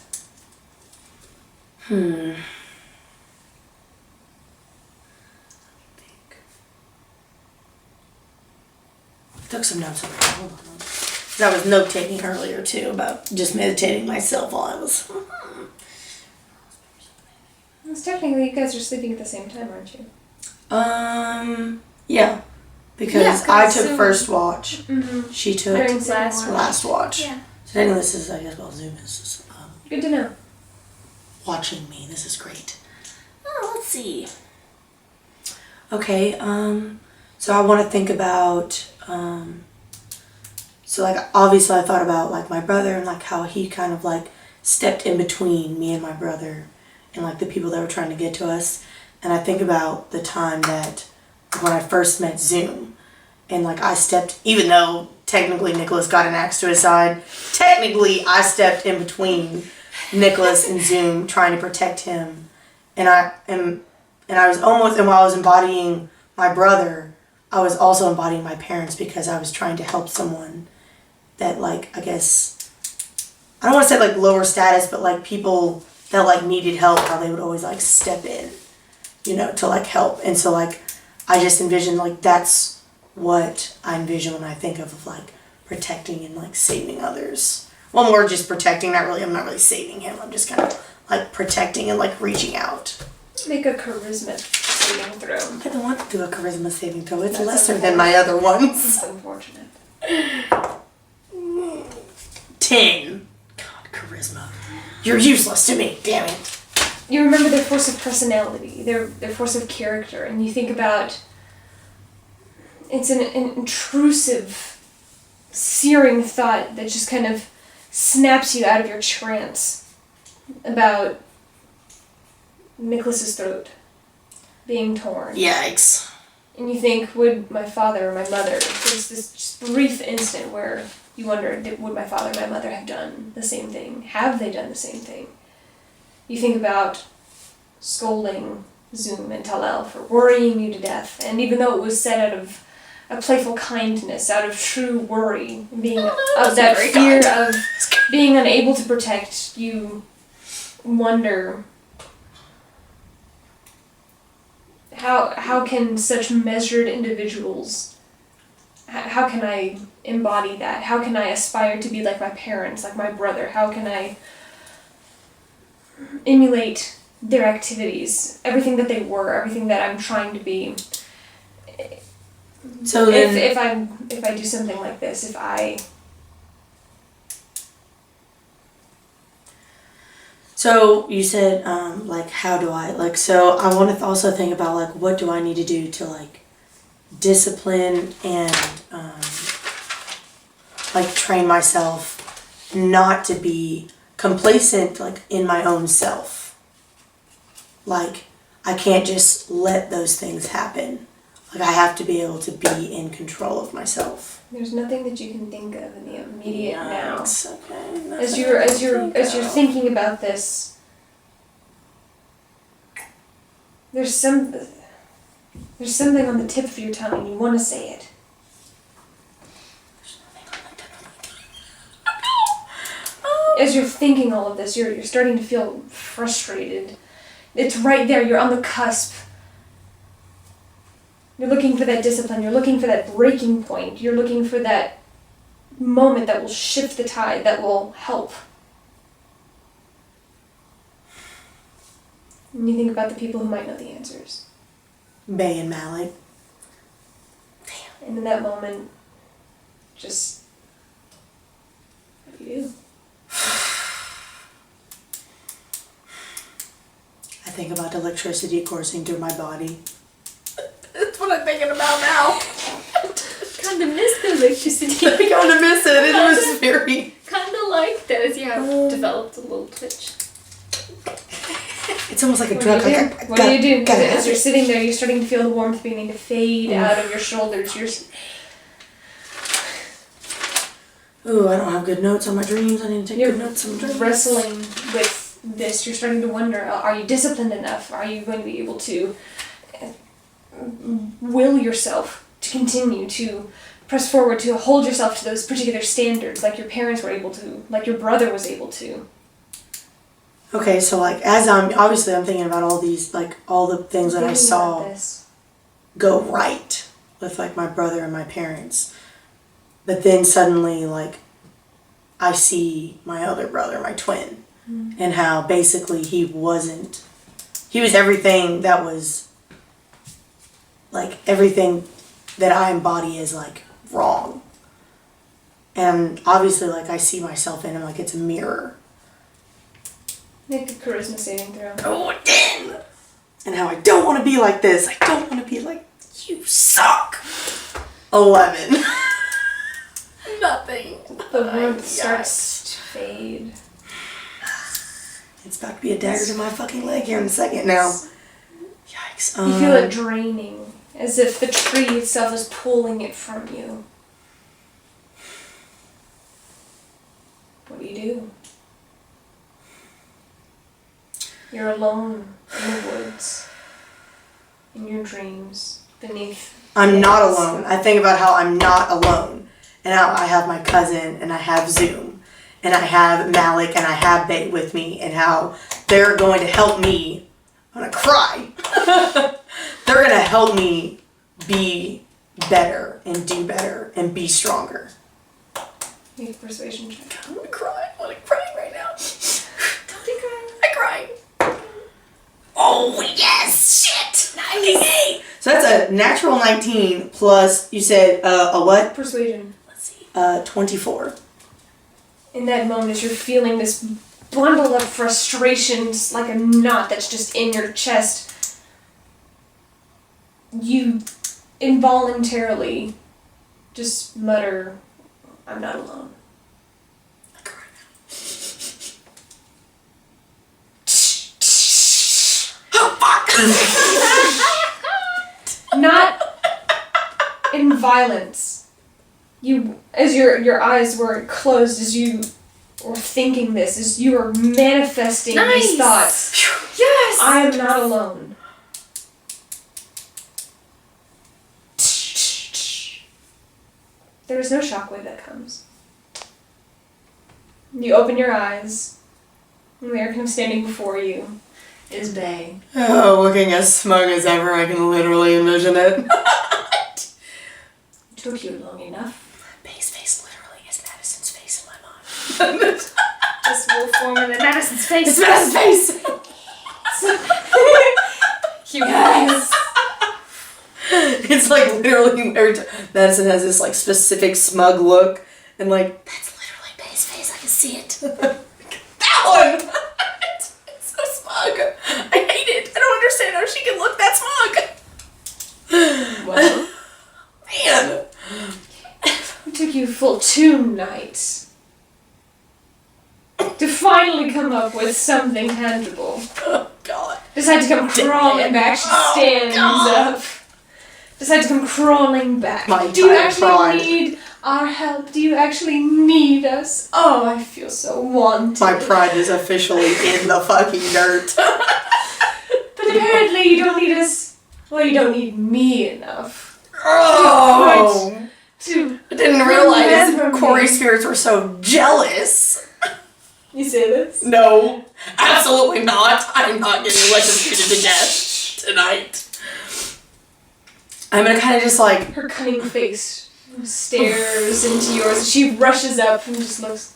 I took some notes on that. Hold on. 'Cause I was note taking earlier too about just meditating myself while I was. It's technically you guys are sleeping at the same time, aren't you? Yeah, because Yeah, 'cause I took Zoom- first watch. Mm-hmm. She took During last second last watch. Yeah. So technically this is, I guess, well, Zoom is Good to know. watching me. This is great. Oh, let's see. Okay, so I want to think about So like obviously I thought about like my brother and like how he kind of like stepped in between me and my brother and like the people that were trying to get to us. And I think about the time that when I first met Zoom and like I stepped, even though technically Nicholas got an axe to his side, technically I stepped in between Nicholas and Zoom trying to protect him. And I was almost, and while I was embodying my brother, I was also embodying my parents because I was trying to help someone that like, I guess, I don't want to say like lower status, but like people that like needed help, how they would always like step in, you know, to like help. And so like, I just envisioned like, that's what I envision when I think of like protecting and like saving others. Well, more just protecting, I'm not really saving him. I'm just kind of like protecting and like reaching out. Make a charisma saving throw. I don't want to do a charisma saving throw. It's lesser than my other ones. It's unfortunate. 10. God, charisma. You're useless to me, damn it. You remember their force of personality, their force of character, and you think about it's an intrusive, searing thought that just kind of snaps you out of your trance about Nicholas's throat being torn. Yikes. And you think, would my father or my mother, there's this just brief instant where you wonder, would my father or my mother have done the same thing? Have they done the same thing? You think about scolding Zoom and Tal'el for worrying you to death, and even though it was said out of a playful kindness, out of true worry, being of that fear of being unable to protect, you wonder how can such measured individuals, how can I embody that? How can I aspire to be like my parents, like my brother? How can I emulate their activities, everything that they were, everything that I'm trying to be? So then, if I do something like this, if I... So you said, like, how do I, like, so I want to also think about, like, what do I need to do to, like, discipline and, like, train myself not to be complacent, like, in my own self. Like, I can't just let those things happen. Like, I have to be able to be in control of myself. There's nothing that you can think of in the immediate now. Okay. As you're thinking about this, there's something on the tip of your tongue and you want to say it. As you're thinking all of this, you're starting to feel frustrated. It's right there. You're on the cusp. You're looking for that discipline. You're looking for that breaking point. You're looking for that moment that will shift the tide, that will help. And you think about the people who might know the answers. Bay and Malik. Damn. And in that moment, just... what do you do? I think about electricity coursing through my body. That's what I'm thinking about now. Kind of miss the electricity. I kind of miss it. It was very... Kind of like that as you have developed a little twitch. It's almost like a What drug. do you do? Like, What do you do? gotta As have you're it. sitting there, you're starting to feel the warmth beginning to fade out of your shoulders. Ooh, I don't have good notes on my dreams. I need to take You're good notes on my dreams. wrestling with this. You're starting to wonder, are you disciplined enough? Are you going to be able to will yourself to continue to press forward, to hold yourself to those particular standards like your parents were able to, like your brother was able to? Okay, so like as I'm thinking about all these, like all the things that I Thinking saw about this. go right with like my brother and my parents. But then suddenly like I see my other brother, my twin, and how basically he was everything that was like everything that I embody is like wrong. And obviously like I see myself in him like it's a mirror. Make a charisma saving throw. Oh, damn! And how I don't want to be like this. I don't want to be like, you suck. 11. Nothing. The warmth starts to fade. It's about to be a dagger to my fucking leg here in a second now. Yikes. You feel it draining, as if the tree itself is pulling it from you. What do? You're alone in the woods, in your dreams, beneath. I'm not alone. I think about how I'm not alone. And how I have my cousin, and I have Zoom, and I have Malik, and I have Bait with me, and how they're going to help me. I'm going to cry. They're going to help me be better, and do better, and be stronger. Make a persuasion check. I'm gonna cry. I'm like crying right now. Don't be crying. I'm crying. Oh, yes! Shit! Nice! So that's a natural 19 plus, you said, a what? Persuasion. Let's see. 24. In that moment, as you're feeling this bundle of frustrations like a knot that's just in your chest, you involuntarily just mutter, "I'm not alone." I cry now. Not in violence. You, as your eyes were closed, as you were thinking this, as you were manifesting these thoughts. Yes! I am not alone. There is no shockwave that comes. You open your eyes, and there, kind of standing before you, is Bay. Oh, looking as smug as ever, I can literally envision it. It took you long enough. Bay's face literally is Madison's face in my mind. This will form in Madison's face. It's Madison's face! Yes. It's like literally every time Madison has this like specific smug look, and like, that's literally Bay's face, I can see it. That one! It's so smug. I hate it. I don't understand how she can look that smug. Well, Man. it took you full 2 nights to finally come up with something tangible. Oh, God. Decide to come crawling back. She stands up. Decide to come crawling back. My Do you entire actually pride. need our help? Do you actually need us? Oh, I feel so wanted. My pride is officially in the fucking dirt. But apparently you don't need us. Well, you don't need me enough. Oh! To I didn't realize remember me. Corey's spirits were so jealous. You say this? No, absolutely not. I'm not getting electrocuted to death tonight. I'm gonna kind of just like... Her cunning face stares into yours. She rushes up and just looks.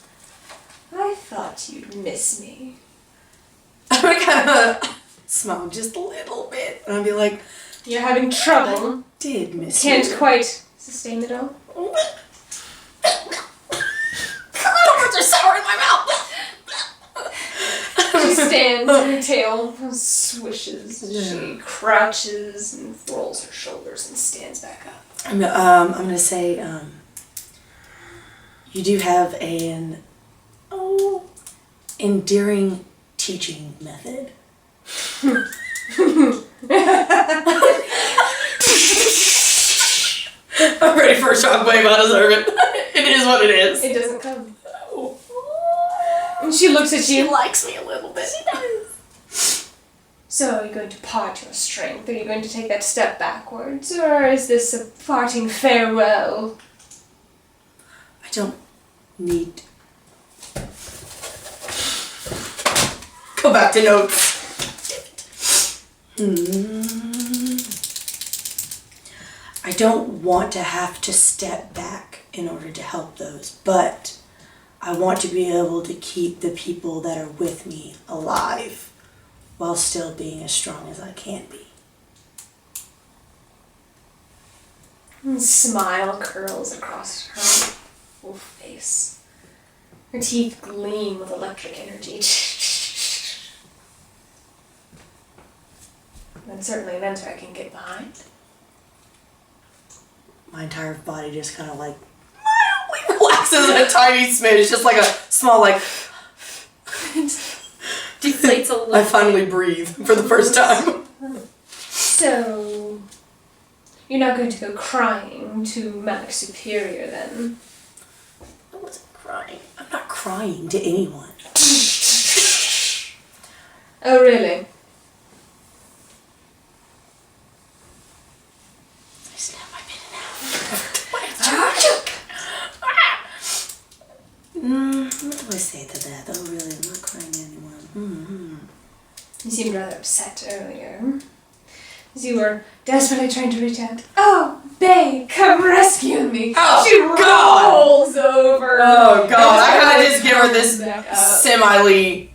I thought you'd miss me. I'm gonna kind of smile just a little bit. And I'll be like, You're having trouble. did miss Can't you. quite sustain it all. Words are sour in my mouth. She stands and her tail swishes. She crouches and rolls her shoulders and stands back up. I'm gonna say, you do have an endearing teaching method. I'm ready for a shockwave. I deserve it. It is what it is. It doesn't come. And she looks at She you. likes me a little bit. She does. So are you going to part your strength? Are you going to take that step backwards? Or is this a parting farewell? I don't need. Go back to notes. I don't want to have to step back in order to help those, but I want to be able to keep the people that are with me alive while still being as strong as I can be. And smile curls across her whole face. Her teeth gleam with electric energy. That's certainly an answer I can get behind. My entire body just kind of like mildly relaxes a tiny smidge, just like a small like. Deflates a little. I finally breathe for the first time. So, you're not going to go crying to Magic Superior then? I wasn't crying. I'm not crying to anyone. Oh, really? I snapped my pin what do I say to that? Oh, really? I'm not crying to anyone. Mm-hmm. You seemed rather upset earlier. As you were desperately trying to reach out. Oh, Bae, come rescue me! Oh, she God. rolls over. Oh, God. I And gotta just give her this back up. semi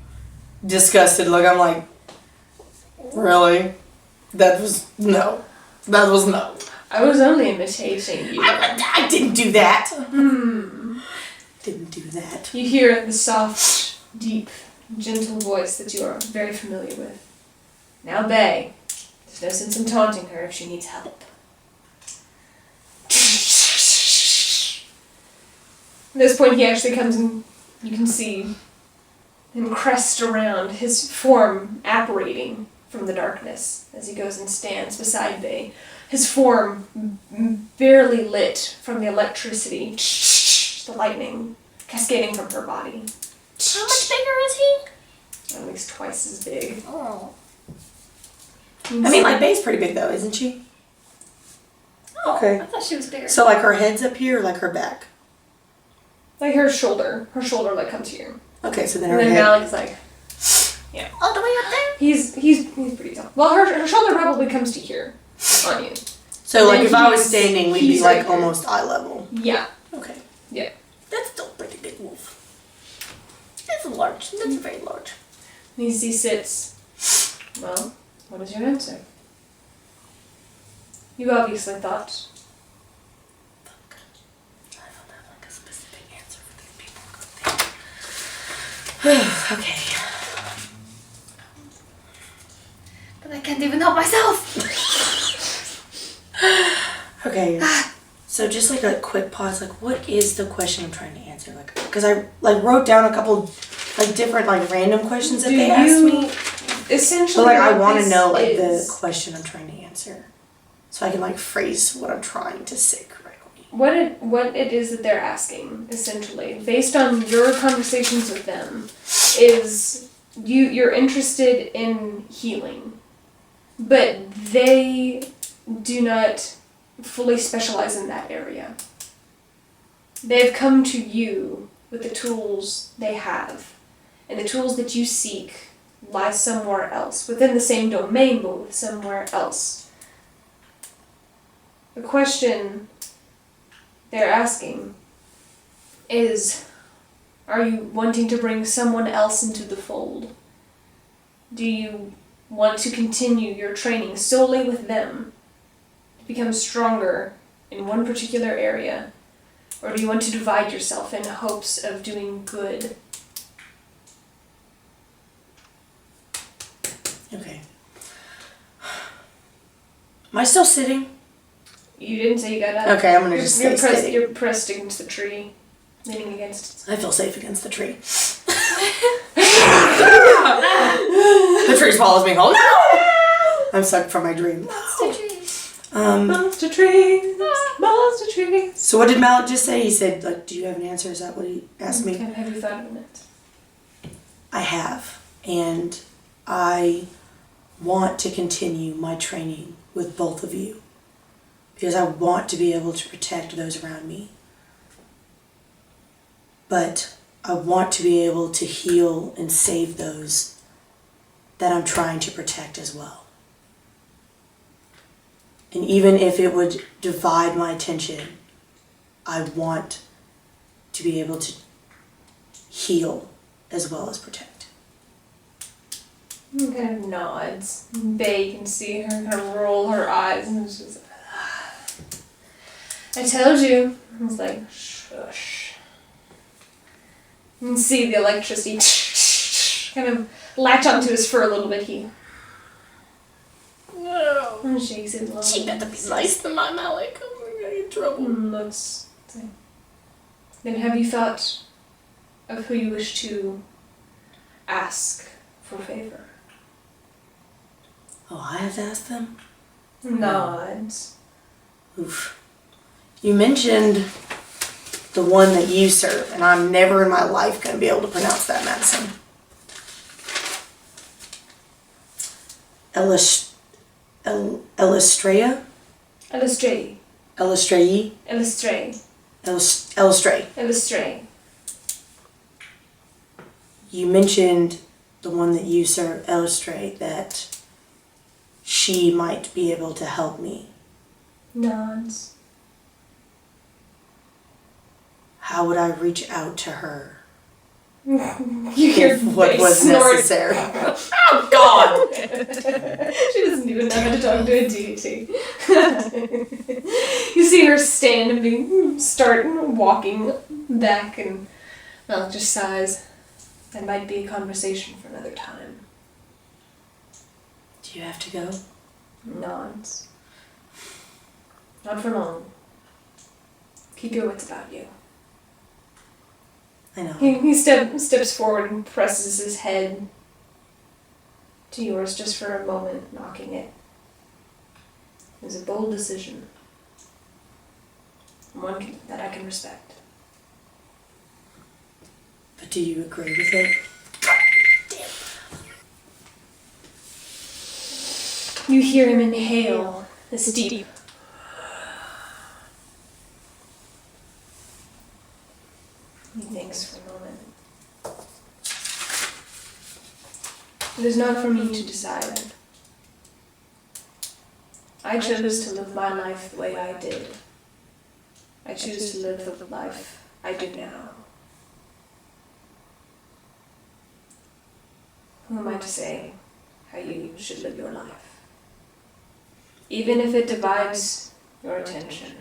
disgusted look. I'm like, really? That was no. That was no. I was only imitating you. I didn't do that. Hmm. Didn't do that. You hear the soft, deep, gentle voice that you are very familiar with. Now, Bae, there's no sense in taunting her if she needs help. At this point, he actually comes and you can see him crest around, his form apparating from the darkness as he goes and stands beside Bae. His form barely lit from the electricity, the lightning cascading from her body. How much bigger is he? At least twice as big. Oh. I mean, like, Bae's pretty big though, isn't she? Oh, Okay. I thought she was bigger. So, like, her head's up here, or like her back? Like her shoulder like comes here. Okay, so then And her then head. Malik's like, All the way up there? he's pretty tall. Well, her shoulder probably comes to here on you. So, like, then if I was he's- standing, we'd be he's like right here. almost eye level. Yeah. Okay. Yeah. That's still a pretty big wolf. That's large. That's very large. And as he sits, well, what is your answer? You obviously thought. I don't have like a specific answer for these people. Okay. But I can't even help myself. Okay. So just like a quick pause, like what is the question I'm trying to answer? Like, because I like wrote down a couple like different like random questions that they asked me. Essentially, But like I what want to this know like is- the question I'm trying to answer, so I can like phrase what I'm trying to say correctly. what it is that they're asking, essentially, based on your conversations with them, is you're interested in healing, but they do not fully specialize in that area. They've come to you with the tools they have, and the tools that you seek lie somewhere else, within the same domain, but with somewhere else. The question they're asking is, are you wanting to bring someone else into the fold? Do you want to continue your training solely with them to become stronger in one particular area? Or do you want to divide yourself in hopes of doing good? Okay. Am I still sitting? You didn't say you got up. Okay, I'm gonna just stay steady. You're pressed against the tree, leaning against. I feel safe against the tree. The tree swallows me whole. No! I'm stuck from my dream. Monster trees. Monster trees, monster trees. So what did Malik just say? He said, like, do you have an answer? Is that what he asked me? Have you thought of it? I have. And I want to continue my training with both of you. Because I want to be able to protect those around me. But I want to be able to heal and save those that I'm trying to protect as well. And even if it would divide my attention, I want to be able to heal as well as protect. He kind of nods. Bae, you can see her kind of roll her eyes and she's like, I told you. I was like, shush. You can see the electricity kind of latch onto his fur a little bit. He No. shakes it a little. She better be nice to my Malik. I'm gonna get in trouble. Looks. Then have you thought of who you wish to ask for favor? Oh, I have to ask them? Nods. Oof. You mentioned the one that you serve, and I'm never in my life going to be able to pronounce that medicine. Elistrea? Elistray. Elistray? Elistray. Elistray. Elistray. You mentioned the one that you serve, Elistray, that she might be able to help me. Nods. How would I reach out to her? You hear If what Faye was snort. necessary. Oh God! She doesn't even know how to talk to a deity. You see her stand and start walking back, and well, just sighs. That might be a conversation for another time. Do you have to go? Nods. Not for long. Keep your wits about you. I know. He steps forward and presses his head to yours just for a moment, knocking it. It was a bold decision. One that I can respect. But do you agree with it? You hear him inhale this deep. He thinks for a moment. It is not for me to decide. I chose to live my life the way I did. I choose to live the life I do now. Who am I to say how you should live your life? Even if it divides your attention.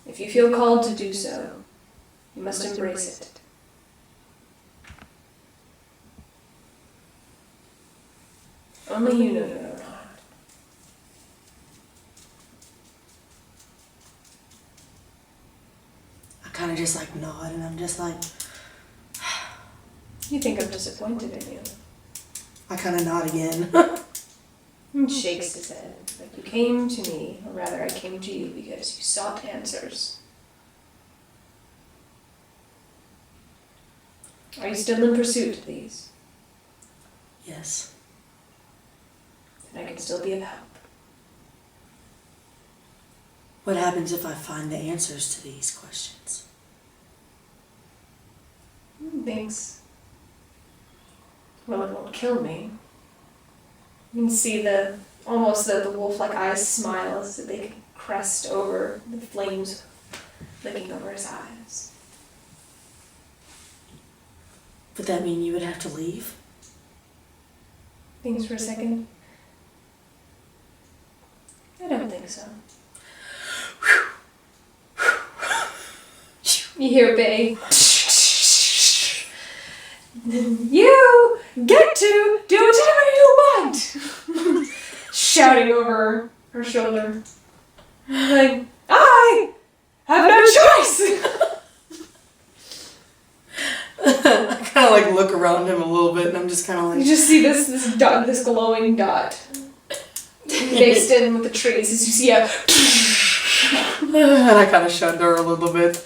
If you feel called to do so, you must embrace it. Only you know you are not. I kind of just like nod and I'm just like, You think I'm disappointed in you. I kind of nod again. He shakes his head. Like you came to me, or rather I came to you because you sought answers. Are you still in pursuit of these? Yes. Then I can still be of help. What happens if I find the answers to these questions? Thanks. Well, it won't kill me. You can see almost the wolf-like eyes smile as they crest over the flames licking over his eyes. Would that mean you would have to leave? Thinks for a second. I don't think so. You hear Bay. You get to do whatever you want! Shouting over her shoulder. Like, I have no choice! I kind of like look around him a little bit and I'm just kind of You like, just see this dot, this glowing dot mixed in with the trees as you see a and I kind of shudder a little bit.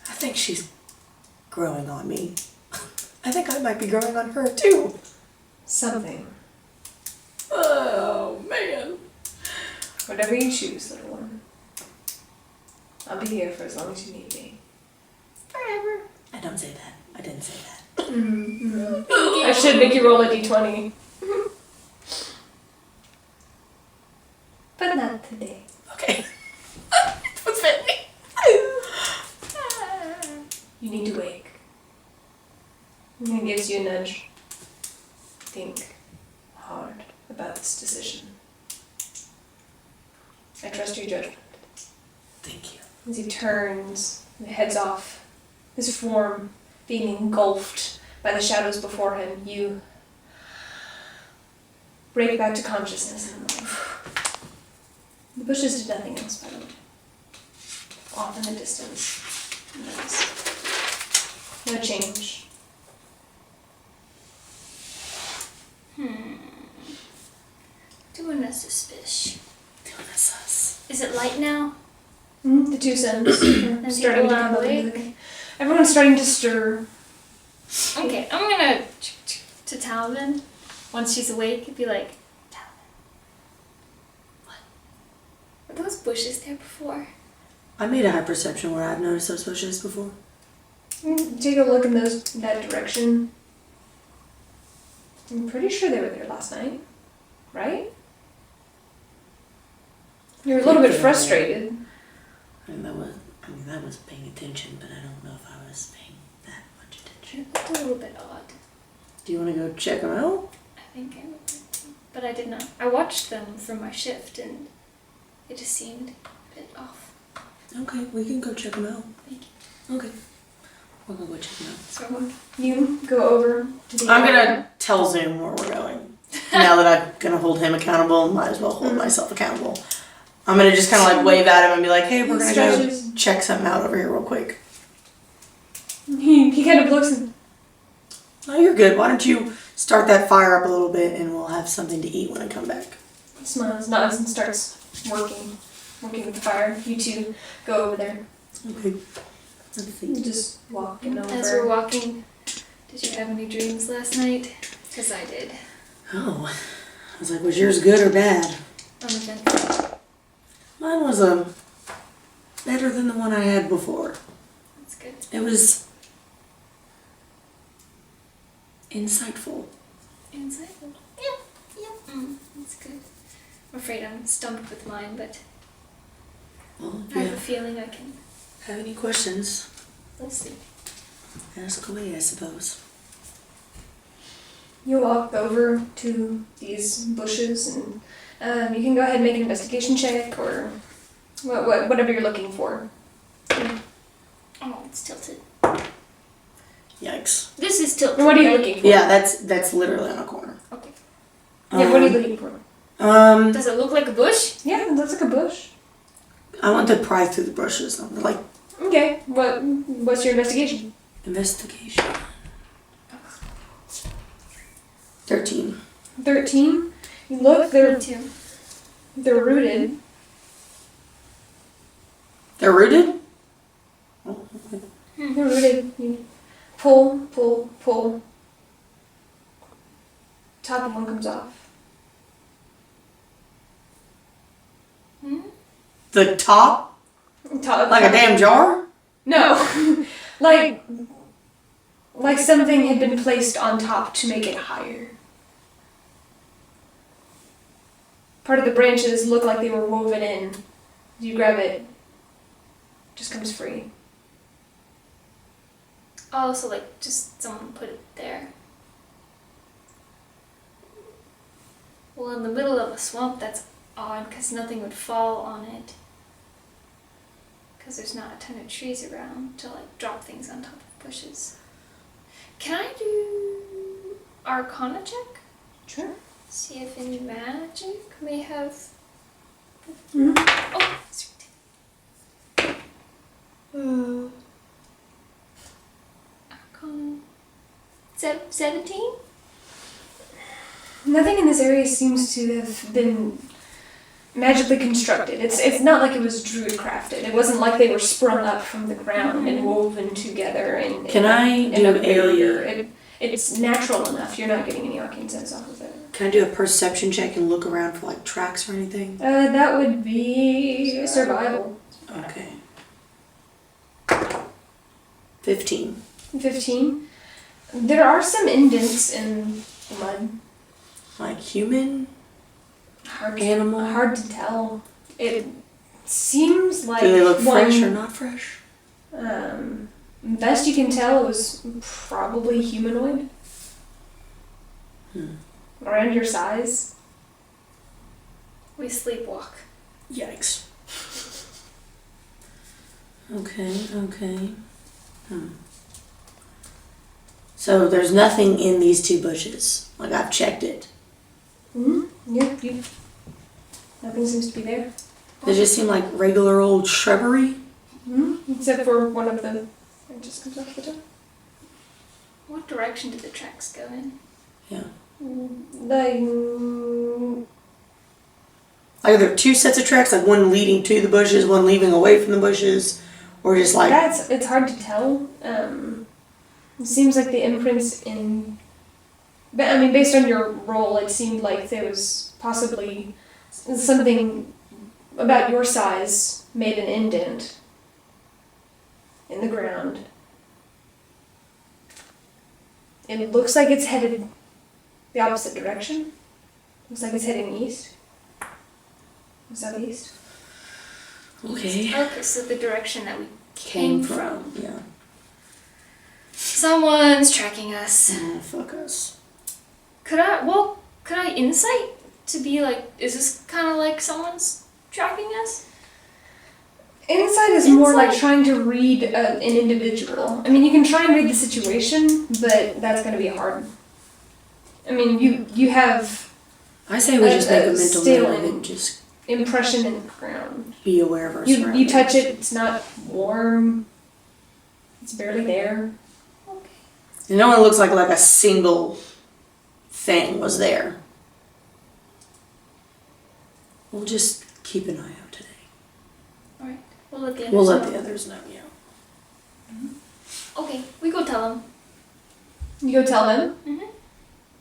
I think she's growing on me. I think I might be growing on her too. something. Oh, man. Whatever you choose, little one. I'll be here for as long as you need me. Forever. I don't say that. I didn't say that. I should make you roll a d20. But not today. Okay. What's happening? You need to wake. And it gives you a nudge. Think hard about this decision. I trust your judgment. Thank you. As he turns and heads off, his form being engulfed by the shadows before him, you break back to consciousness and life. The bushes did nothing else, by the way. off in the distance. No change. Doing a suspicion. Doing a sus. Is it light now? The two suns are starting to people come are up into awake? the... Everyone's starting to stir. Okay, I'm gonna to Talavin once she's awake. Be like, Talavin, what? Were those bushes there before? I made a high perception where I've noticed those bushes before. Take a look in that direction. I'm pretty sure they were there last night, right? You're a little bit frustrated. That was paying attention, but I don't know if I was paying that much attention. It looked a little bit odd. Do you want to go check them out? I think I would, but I did not. I watched them from my shift, and it just seemed a bit off. Okay, we can go check them out. Thank you. Okay. We'll go check them out. So you go over to the... I'm gonna tell Zoom where we're going. Now that I'm gonna hold him accountable, might as well hold myself accountable. I'm gonna just kind of like wave at him and be like, hey, we're gonna go check something out over here real quick. He kind of looks and... Oh, you're good. Why don't you start that fire up a little bit and we'll have something to eat when I come back. Smiles, nods, and starts working with the fire. You two go over there. Okay. Let's see. Just walking over. As we're walking, did you have any dreams last night? Because I did. Oh. I was like, was yours good or bad? Uneventful. Mine was better than the one I had before. That's good. It was insightful. Insightful. Yeah. That's good. I'm afraid I'm stumped with mine, but Well, if I you have a feeling I can. have any questions, We'll see. ask away, I suppose. You walk over to these bushes and you can go ahead and make an investigation check or whatever you're looking for. Oh, it's tilted. Yikes. This is tilted. And what are you right? looking for? Yeah, that's literally on a corner. Okay. Yeah, what are you looking for? Does it look like a bush? Yeah, it looks like a bush. I want to pry through the brushes though. Like Okay, what's your investigation? investigation. 13. 13. You look, Me too. they're rooted. They're rooted? Oh, okay. They're rooted. You pull. Top of one comes off. The top? Like a damn jar? No. like something had been placed on top to make it higher. Part of the branches look like they were woven in. You grab it, just comes free. Oh, so like just someone put it there. Well, in the middle of a swamp, that's odd because nothing would fall on it. Because there's not a ton of trees around to like drop things on top of bushes. Can I do Arcana check? Sure. See if any magic may have. Mm-hmm. Oh, sweet. Arcana. 17? Nothing in this area seems to have been magically constructed. It's not like it was druid crafted. It wasn't like they were sprung up from the ground and woven together in a barrier. It's natural enough. You're not getting any arcane sense off of it. Can I do a perception check and look around for like tracks or anything? That would be survival. Okay. 15. 15. There are some indents in mud. Like human? Hard, Animal? Hard to tell. It seems like Do they look one, fresh or not fresh? Best you can tell, it was probably humanoid. Around your size. We sleepwalk. Yikes. Okay. So there's nothing in these two bushes. Like I've checked it. Yeah, nothing seems to be there. They just seem like regular old shrubbery. Except for one of them. It just comes off the top. What direction did the tracks go in? Yeah. Like, Like, are there two sets of tracks, like one leading to the bushes, one leaving away from the bushes, or just like... it's hard to tell. It seems like the imprints in... But, I mean, based on your roll, it seemed like there was possibly something about your size made an indent in the ground. It looks like it's headed the opposite direction. Looks like it's heading east. Southeast. Okay. Okay, so the direction that we came from. Yeah. Someone's tracking us. Oh, fuck us. Could I insight to be like, is this kind of like someone's tracking us? Insight is more like trying to read an individual. I mean, you can try and read the situation, but that's going to be hard. I mean, you have... I say we just make a mental note of it and just... impression in the ground. Be aware of our You surroundings. touch it, it's not warm. It's barely there. And no one looks like a single thing was there. We'll just keep an eye out today. Alright, we'll let the others We'll know. let the others know, yeah. Okay, we go tell them. You go tell them.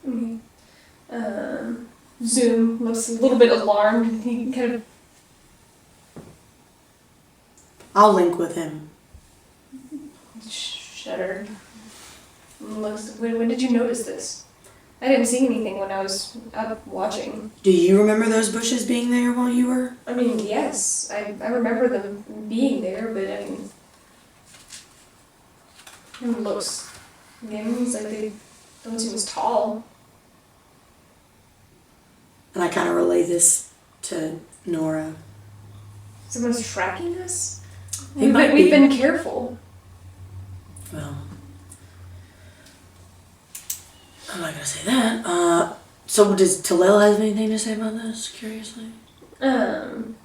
Mm-hmm. Zoom looks a little bit alarmed. He kind of... I'll link with him. shuddered. Looks, when did you notice this? I didn't see anything when I was up watching. Do you remember those bushes being there while you were? I mean, yes, I remember them being there, but I mean, it looks, again, it's like they don't seem as tall. And I kind of relay this to Nora. Someone's tracking us? It might We've be. been careful. Well, I'm not gonna say that. So does Tal'el have anything to say about this? Curiously.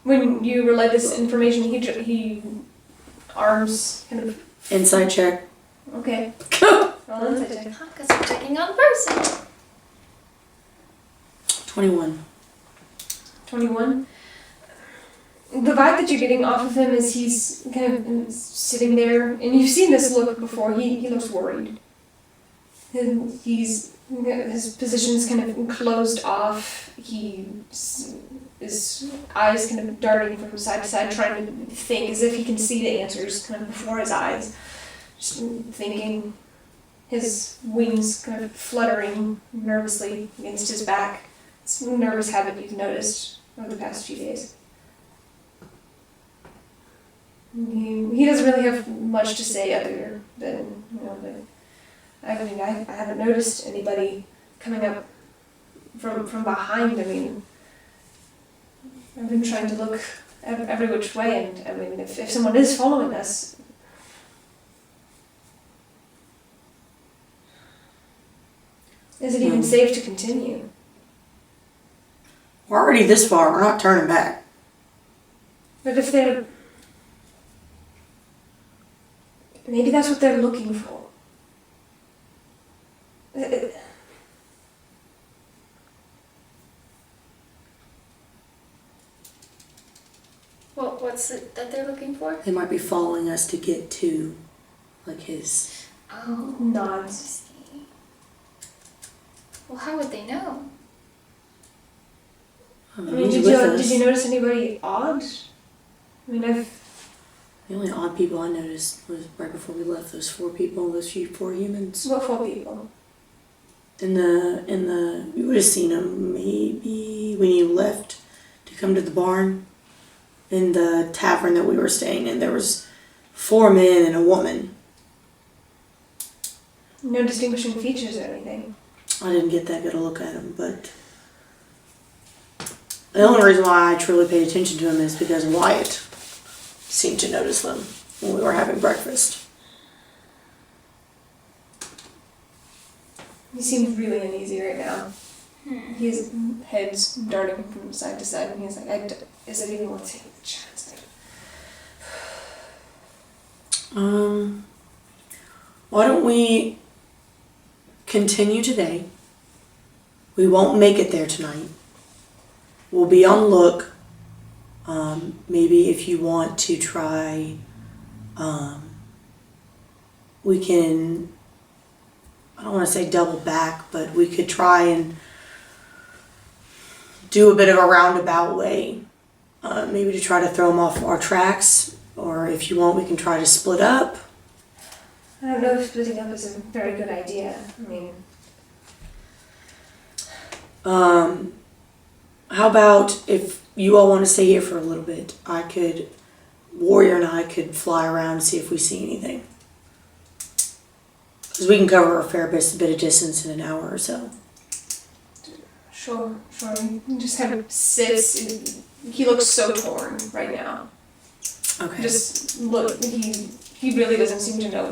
When you relay this information, he arms kind of... Insight check. Okay. Go. Roll insight check. Because I'm checking on the person. 21. 21. The vibe that you're getting off of him is he's kind of sitting there, and you've seen this look before. He looks worried. His position's kind of closed off. His eyes kind of darting from side to side, trying to think as if he can see the answers kind of before his eyes. Just thinking. His wings kind of fluttering nervously against his back. It's a nervous habit you've noticed over the past few days. He doesn't really have much to say other than, I haven't noticed anybody coming up from behind. I mean, I've been trying to look every which way, and I mean, if someone is following us, is it even safe to continue? We're already this far. We're not turning back. But if they're... Maybe that's what they're looking for. Well, what's it that they're looking for? They might be following us to get to, his... Oh, Nods. well, how would they know? I mean, did you notice anybody odd? I mean, The only odd people I noticed was right before we left. Those four humans. what four people? In the you would have seen them maybe when you left to come to the barn. In the tavern that we were staying in, there was 4 men and a woman. No distinguishing features or anything. I didn't get that good a look at them, but the only reason why I truly paid attention to them is because Wyatt seemed to notice them when we were having breakfast. He seems really uneasy right now. His head's darting from side to side, and he's like, is it even worth taking the chance? Why don't we continue today? We won't make it there tonight. We'll be on look. Maybe if you want to try, we can, I don't want to say double back, but we could try and do a bit of a roundabout way. Maybe to try to throw them off our tracks, or if you want, we can try to split up. I don't know if splitting up is a very good idea. I mean, how about if you all want to stay here for a little bit, Warrior and I could fly around and see if we see anything. Because we can cover a fair bit of distance in an hour or so. sure. He just kind of sits. He looks so torn right now. Okay. Just look. He really doesn't seem to know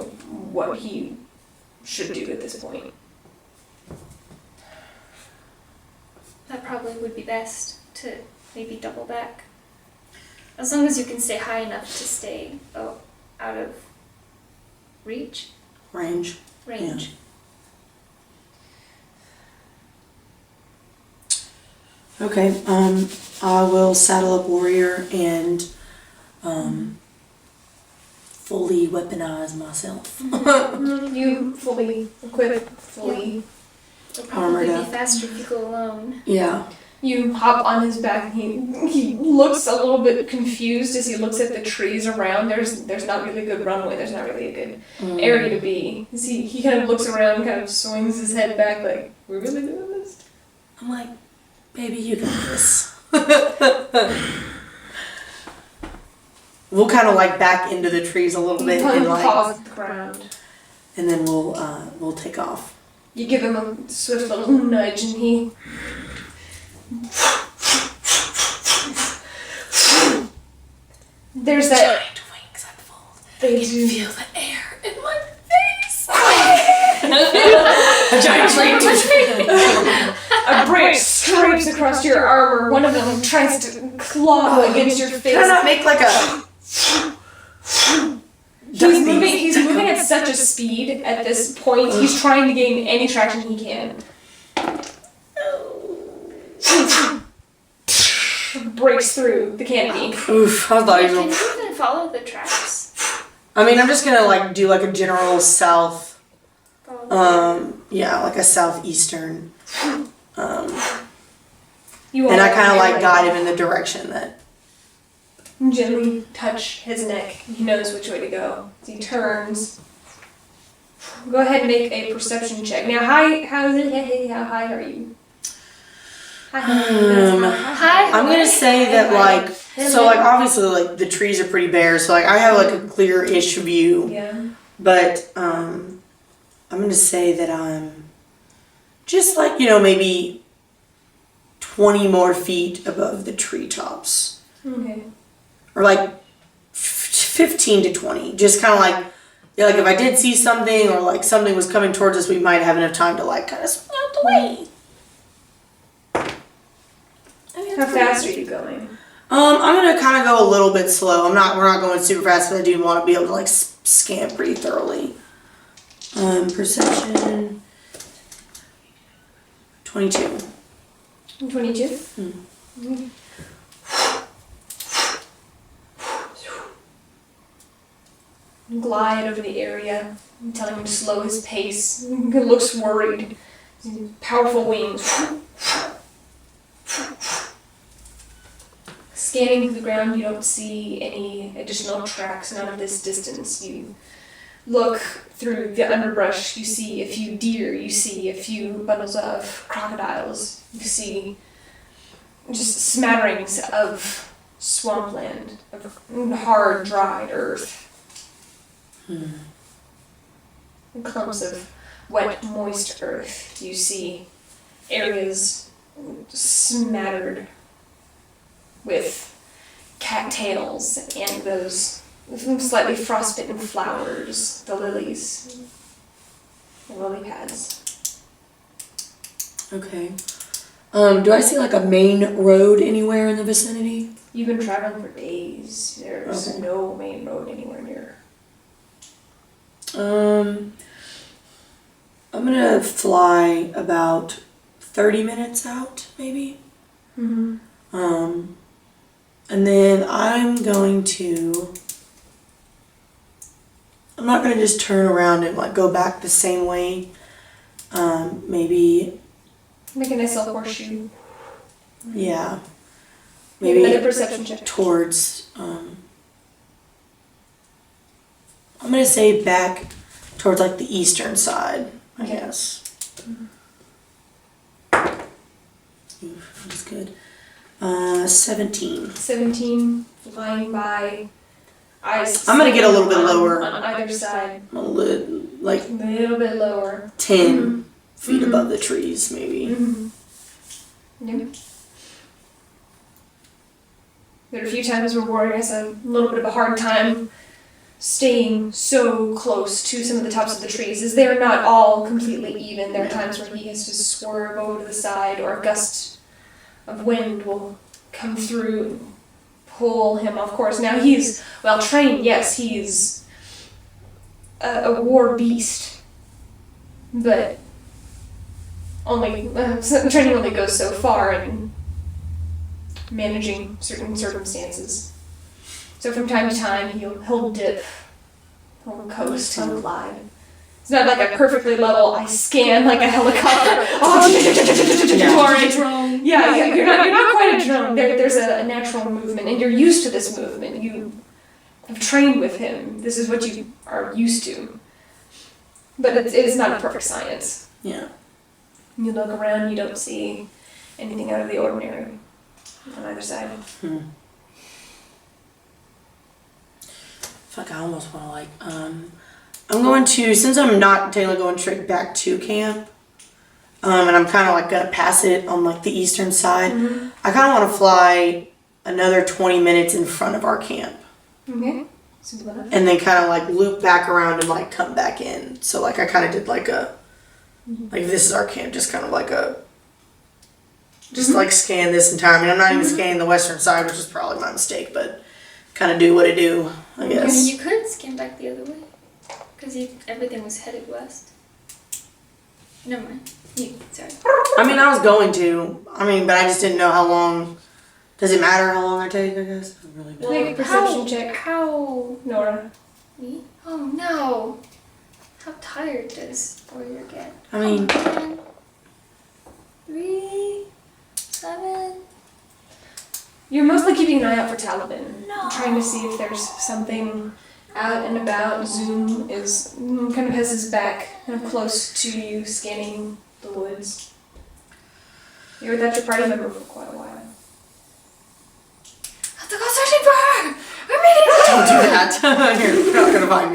what he should do at this point. That probably would be best to maybe double back. As long as you can stay high enough to stay out of range. Yeah. Okay, I will saddle up Warrior and fully weaponize myself. You fully equipped, fully. It'll probably Armored be up. faster if you go alone. Yeah. You hop on his back and he looks a little bit confused as he looks at the trees around. There's not really a good runway, there's not really a good area to be. He kind of looks around, kind of swings his head back like, we're really doing this? I'm like, baby, you got this. We'll kind of like back into the trees a little bit and like, pause at the ground. and then we'll take off. You give him a swift little nudge and he... There's that... Giant wings unfold. They I can do. feel the air in my face. A giant tree. A branch scrapes across your armor. One of them tries to claw against your face. Can I not make like a... He's moving at such a speed at this point. He's trying to gain any traction he can. Breaks through the canopy. Oof, I thought he Can was... you even follow the tracks? I mean, I'm just gonna like do like a general south, Follow yeah, like a southeastern, You and I all kind of like like guide him in the direction that... gently touch his neck. He knows which way to go. He turns. Go ahead and make a perception check. Now, how high are you? Hi. I'm gonna say that like, so like obviously like the trees are pretty bare, so like I have like a clear-ish view, Yeah. but I'm gonna say that I'm just like, maybe 20 more feet above the treetops. Okay. Or like 15 to 20, just kind of like, like if I did see something or like something was coming towards us, we might have enough time to like kind of swing out the way. How fast are you going? I'm gonna kind of go a little bit slow. We're not going super fast, but I do want to be able to like scan pretty thoroughly. Perception 22. 22? Glide over the area, telling him to slow his pace. He looks worried. Powerful wings. Scanning through the ground, you don't see any additional tracks, none of this distance. You look through the underbrush, you see a few deer, you see a few bundles of crocodiles, you see just smatterings of swampland, of hard, dried earth. Clumps of wet, moist earth. You see areas smattered with cattails and those slightly frostbitten flowers, the lilies, the lily pads. Okay. Do I see like a main road anywhere in the vicinity? You've been traveling for days. There's Okay. no main road anywhere near. I'm gonna fly about 30 minutes out, maybe. Mm-hmm. And then I'm not gonna just turn around and like go back the same way. Maybe, Make a nice little horseshoe. yeah. Make Maybe another perception check. towards, I'm gonna say back towards like the eastern side, I Okay. guess. Oof, that's good. 17. 17, flying by. Eyes. I'm gonna get a little bit lower. On either side. A little, like A little bit lower. 10 feet Mhm. above the trees, maybe. Mm-hmm. Yep. There are a few times where Warrior has a little bit of a hard time staying so close to some of the tops of the trees, as they're not all completely even. There are times where he has to swerve over to the side, or a gust of wind will come through and pull him off course. Now he's well trained, yes, he's a war beast, but only training only goes so far in managing certain circumstances. So from time to time he'll dip, he'll coast, he'll glide. It's not like a perfectly level, I scan like a helicopter. Yeah, you're not quite a drone. There's a natural movement, and you're used to this movement. You have trained with him. This is what you are used to. But it is not a perfect science. Yeah. You look around, you don't see anything out of the ordinary on either side. Fuck, I almost want to like, I'm going to, since I'm not technically going straight back to camp, and I'm kind of like gonna pass it on like the eastern side, I kind of want to fly another 20 minutes in front of our camp. Okay. Simple enough. And then kind of like loop back around and like come back in. So like I kind of did like a, like this is our camp, just kind of like a, just like scan this entire, I mean I'm not even scanning the western side, which is probably my mistake, but kind of do what I do, I I guess. mean, you could scan back the other way. Because everything was headed west. Never mind. Sorry. I mean, I was going to. I mean, but I just didn't know how long. Does it matter how long I take, I guess? Really bad. Make a perception check. How? Nora. Me? Oh no. How tired does Warrior get? I mean, Come on. 3, 7. You're mostly keeping an eye out for Talavin. No. Trying to see if there's something out and about. Zoom is kind of has his back kind of close to you, scanning the woods. You're without your party member for quite a while. I have to go searching for her! don't do that. You're not gonna find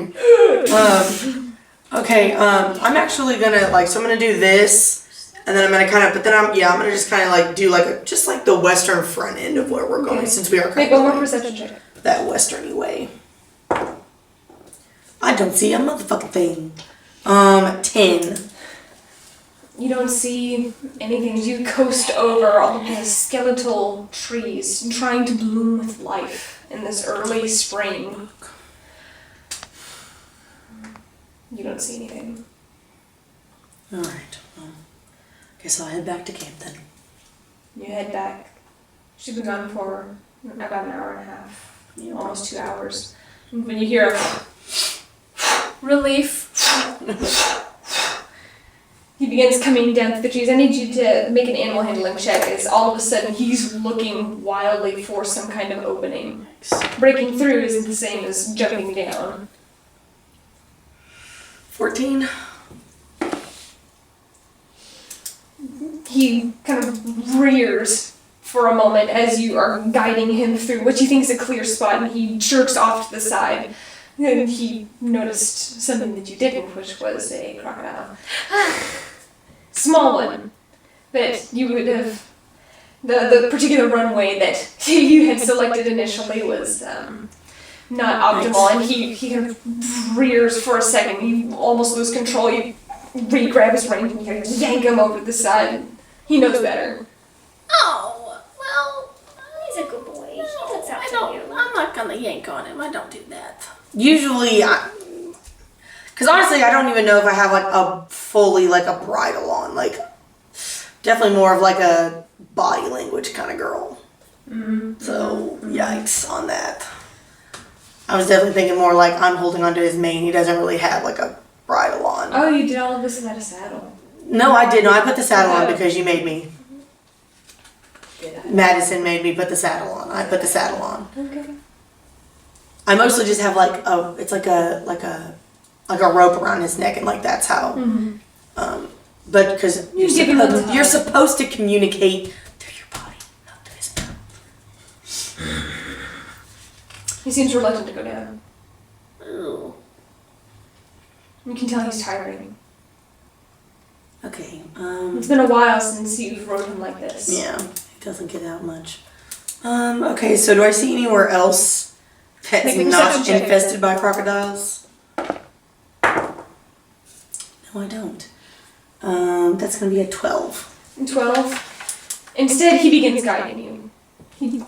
me. Okay, I'm actually gonna like, so I'm gonna do this, and then I'm gonna kind of, but then I'm gonna just kind of like do like a, just like the western front end of where we're going, Okay. since we are kind Make of one more going perception check. that westerny way. I don't see a motherfucking thing. 10. You don't see anything as you coast over all of these skeletal trees trying to bloom with life in this early spring. You don't see anything. Alright, well, guess I'll head back to camp then. You head back. She's been gone for about an hour and a half, almost 2 hours. When you hear a relief, he begins coming down through the trees. I need you to make an animal handling check, as all of a sudden he's looking wildly for some kind of opening. Breaking through isn't the same as jumping down. 14. He kind of rears for a moment as you are guiding him through what you think is a clear spot, and he jerks off to the side. And he noticed something that you didn't, which was a crocodile. Small one. But you would have... The particular runway that you had selected initially was not optimal, and he kind of rears for a second. You almost lose control. You re-grab his rein and you yank him over to the side. He knows better. Oh, well, He's a good boy. He looks out I for don't. you. I'm not gonna yank on him. I don't do that. Usually, Because honestly, I don't even know if I have like a fully like a bridle on. Like, definitely more of like a body language kind of girl. So, yikes on that. I was definitely thinking more like I'm holding onto his mane. He doesn't really have like a bridle on. Oh, you did all of this without a saddle. No, I did not. I put the saddle on because you made me. Did I? Madison made me put the saddle on. I put the saddle on. Okay. I mostly just have like it's like a rope around his neck, and like that's how. But because you're supposed to communicate through your body, not through his mouth. He seems reluctant to go down. Ooh. You can tell he's tiring. Okay. It's been a while since you've rode him like this. Yeah, he doesn't get out much. Okay, so do I see anywhere else that's Make a not perception check. infested by crocodiles? No, I don't. That's gonna be a 12. 12. Instead, he begins guiding you. He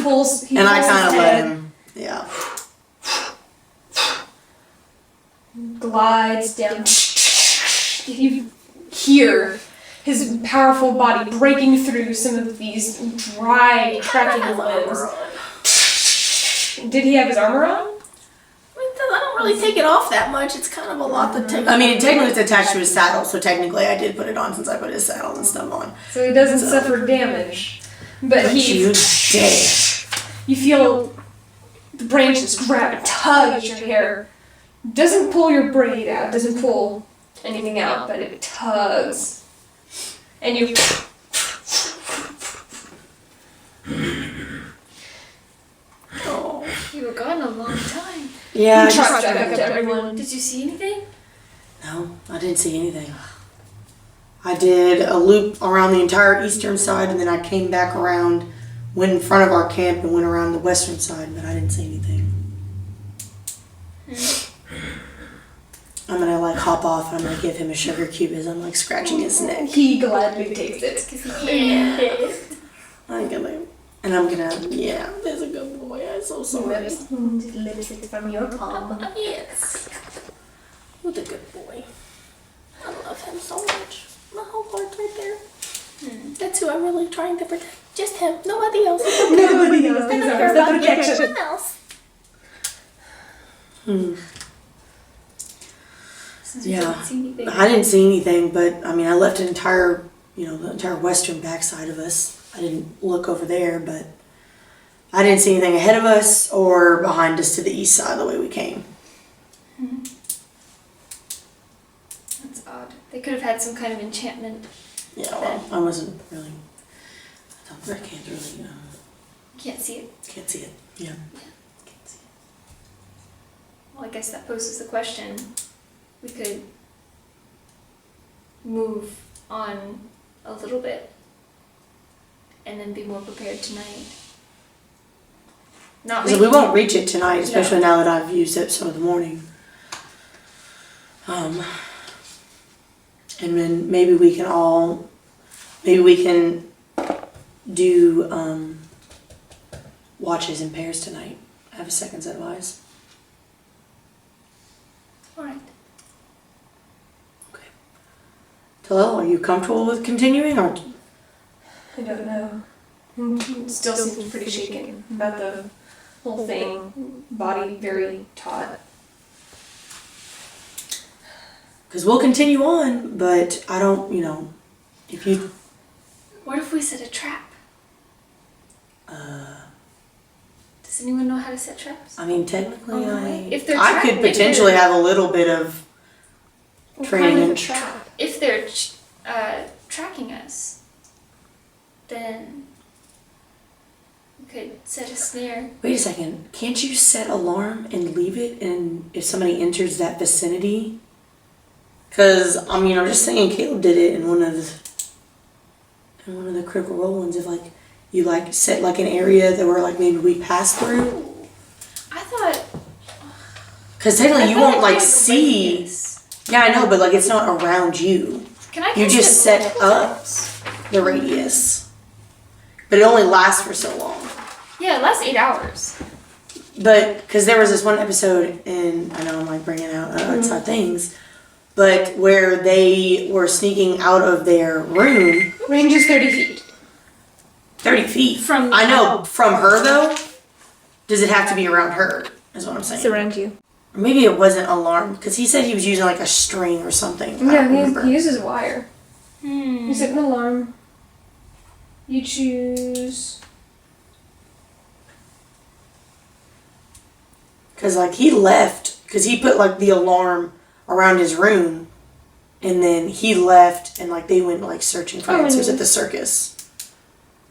pulls. And I kind of let him. Yeah. Glides down. You hear his powerful body breaking through some of these dry, cracking limbs. Did he have his armor on? I don't really take it off that much. It's kind of a lot to take. I mean, technically it's attached to his saddle, so technically I did put it on since I put his saddle and stuff on. So he doesn't suffer damage. But You dare. you feel the branches grab and tug at your hair. Doesn't pull your braid out, doesn't pull anything out, but it tugs. And you Oh. You were gone a long time. Yeah, I trot just, back up to everyone. Did you see anything? no, I didn't see anything. I did a loop around the entire eastern side, and then I came back around, went in front of our camp, and went around the western side, but I didn't see anything. I'm gonna like hop off, and I'm gonna give him a sugar cube as I'm like scratching his neck. He gladly takes it. I'm gonna, and I'm gonna, yeah, there's a good boy. I'm so sorry. Lipstick from your palm. Yes. What a good boy. I love him so much. My whole heart's right there. That's who I'm really trying to protect. Just him. Nobody else. Nobody else I don't deserves care the about protection. anyone else. Since you Yeah. didn't see anything. I didn't see anything, but I mean, I left an entire, the entire western backside of us. I didn't look over there, but I didn't see anything ahead of us or behind us to the east side the way we came. That's odd. They could have had some kind of enchantment. Yeah, well, I wasn't really, I can't really, Can't see it. can't see it. Yeah. Can't see it. Well, I guess that poses the question. We could move on a little bit and then be more prepared tonight. Not So we making- won't reach it tonight, especially now that I've used it some of the morning. And then maybe we can do watches in pairs tonight. I have a second set of eyes. All right. Okay. Tal'el, are you comfortable with continuing, or I don't know. Still seems pretty shaken about the whole thing. Body very taut. because we'll continue on, but I don't, if you. What if we set a trap? Does anyone know how to set traps? I mean, technically, If they're I could potentially have a little bit of training. trap? If they're tracking us, then we could set a snare. Wait a second. Can't you set alarm and leave it, and if somebody enters that vicinity? Because I'm just saying, Caleb did it in one of the critical role ones. If you set an area that where maybe we pass through. I thought. Because technically you I thought won't it was see. radius. Yeah, I know, but it's not around you. Can I You cast just it set multiple up times? the radius, but it only lasts for so long. Yeah, it lasts 8 hours. But, because there was this one episode, and I know I'm like bringing out it's hot things, but where they were sneaking out of their room. Range is 30 feet. 30 feet? From I know, from her though? Does it have to be around her, is what I'm saying. It's around you. Or maybe it wasn't alarmed, because he said he was using like a string or something. I don't Yeah, remember. he uses wire. Hmm. You set an alarm. You choose. Because like he left, because he put like the alarm around his room, and then he left, and like they went like searching for answers at the circus.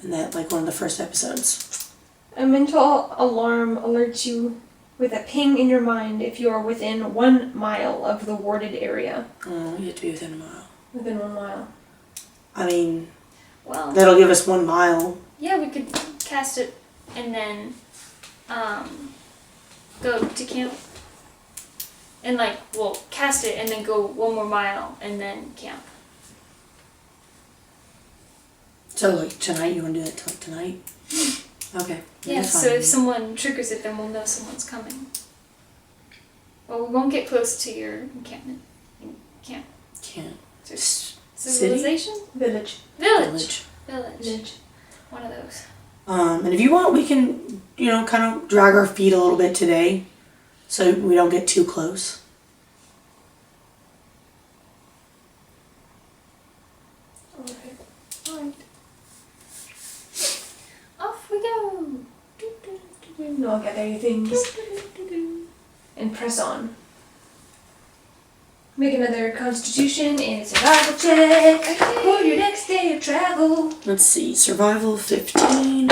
And that like one of the first episodes. A mental alarm alerts you with a ping in your mind if you are within 1 mile of the warded area. Oh, you have to be within a mile. Within 1 mile. I mean, Well, that'll give us 1 mile. yeah, we could cast it and then go to camp. And like, we'll cast it and then go 1 more mile and then camp. So like tonight, you want to do that tonight? Okay. Yeah, that's so fine. if someone triggers it, then we'll know someone's coming. Well, we won't get close to your encampment. Camp. Can't. Civilization? Village. Village. Village. One of those. And if you want, we can, kind of drag our feet a little bit today, so we don't get too close. Okay. Alright. Off we go. Now gather your things and press on. Make another constitution and survival check for your next day of travel. Let's see, survival 15.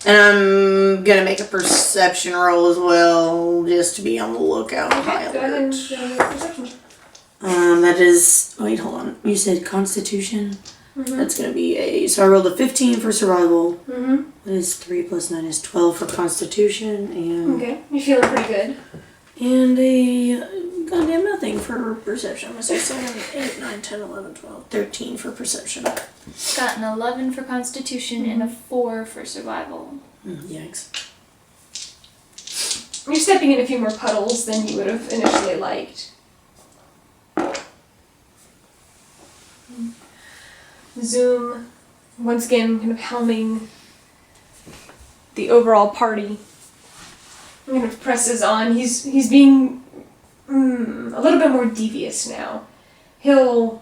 And I'm gonna make a perception roll as well, just to be on the lookout. High Go ahead and alert. go with perception. That is, wait, hold on. You said constitution? That's gonna be so I rolled a 15 for survival. Mm-hmm. That is 3 plus 9 is 12 for constitution, and Okay. You're feeling pretty good. and a goddamn nothing for perception. I'm gonna say 7, 8, 9, 10, 11, 12, 13 for perception. Got an 11 for constitution and a 4 for survival. Yikes. You're stepping in a few more puddles than you would have initially liked. Zoom, once again, kind of helming the overall party. Kind of presses on. He's being a little bit more devious now. He'll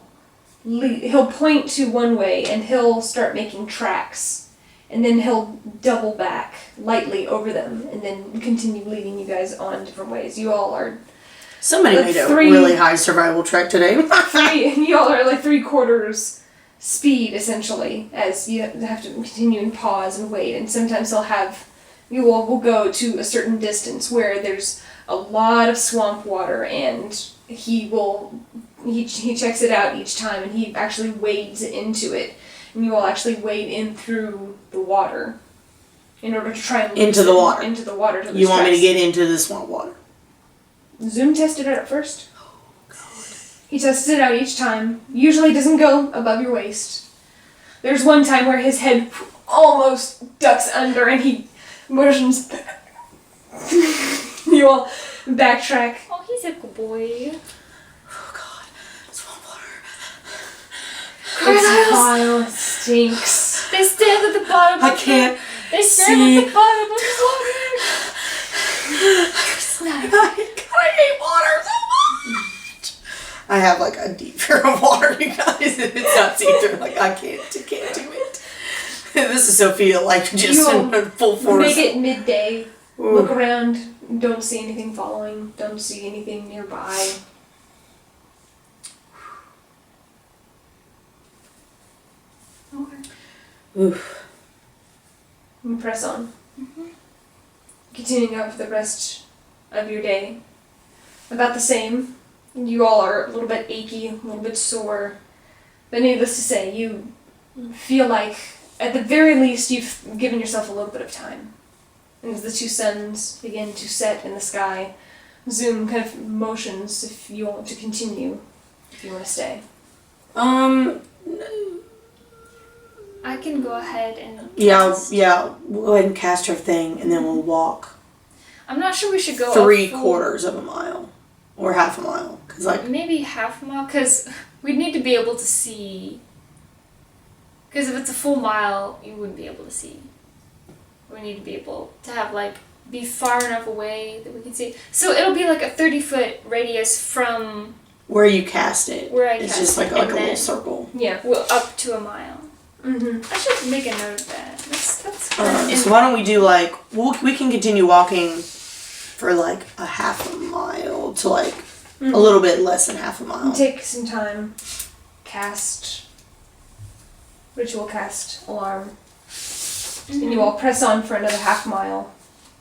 point to one way and he'll start making tracks, and then he'll double back lightly over them, and then continue leading you guys on different ways. You all are Somebody Like made a 3 really high survival check today. you all are like 3/4 speed essentially, as you have to continue and pause and wait. And sometimes you all will go to a certain distance where there's a lot of swamp water, and he checks it out each time, and he actually wades into it, and you all actually wade in through the water in order to try and Into the water. into the water. To You want me to get into the swamp water? Zoom tested it at first. He tests it out each time. Usually doesn't go above your waist. There's one time where his head almost ducks under and he motions back. You all backtrack. Oh, he's a good boy. Oh god, swamp water. It's vile. It stinks. They stand at the bottom I of can't the... They stand see. at the bottom of the water. I hate water so much. I have like a deep fear of water, you guys. It's not see-through. Like I can't do it. This is Sophia, like just in full force. Make it midday. Ooh. Look around. Don't see anything following. Don't see anything nearby. Okay. Oof. You press on. Continuing on for the rest of your day. About the same. You all are a little bit achy, a little bit sore. But needless to say, you feel like, at the very least, you've given yourself a little bit of time. And as the two suns begin to set in the sky, Zoom kind of motions if you want to continue, if you want to stay. I can go ahead and Yeah, cast. we'll go ahead and cast her thing, and then we'll walk I'm not sure we should go 3/4 of a mile. Or half a mile. Cause like, maybe half a mile, because we'd need to be able to see. Because if it's a full mile, you wouldn't be able to see. We need to be able to have, like, be far enough away that we can see. So it'll be like a 30-foot radius from where you cast it. where I it's cast just like it, a and little then circle. Yeah. up to a mile. Mm-hmm. I should make a note of that. That's So why don't we do like, we can continue walking for like a half a mile to like a little bit less than half a mile. Take some time. Ritual cast alarm. And you all press on for another half mile.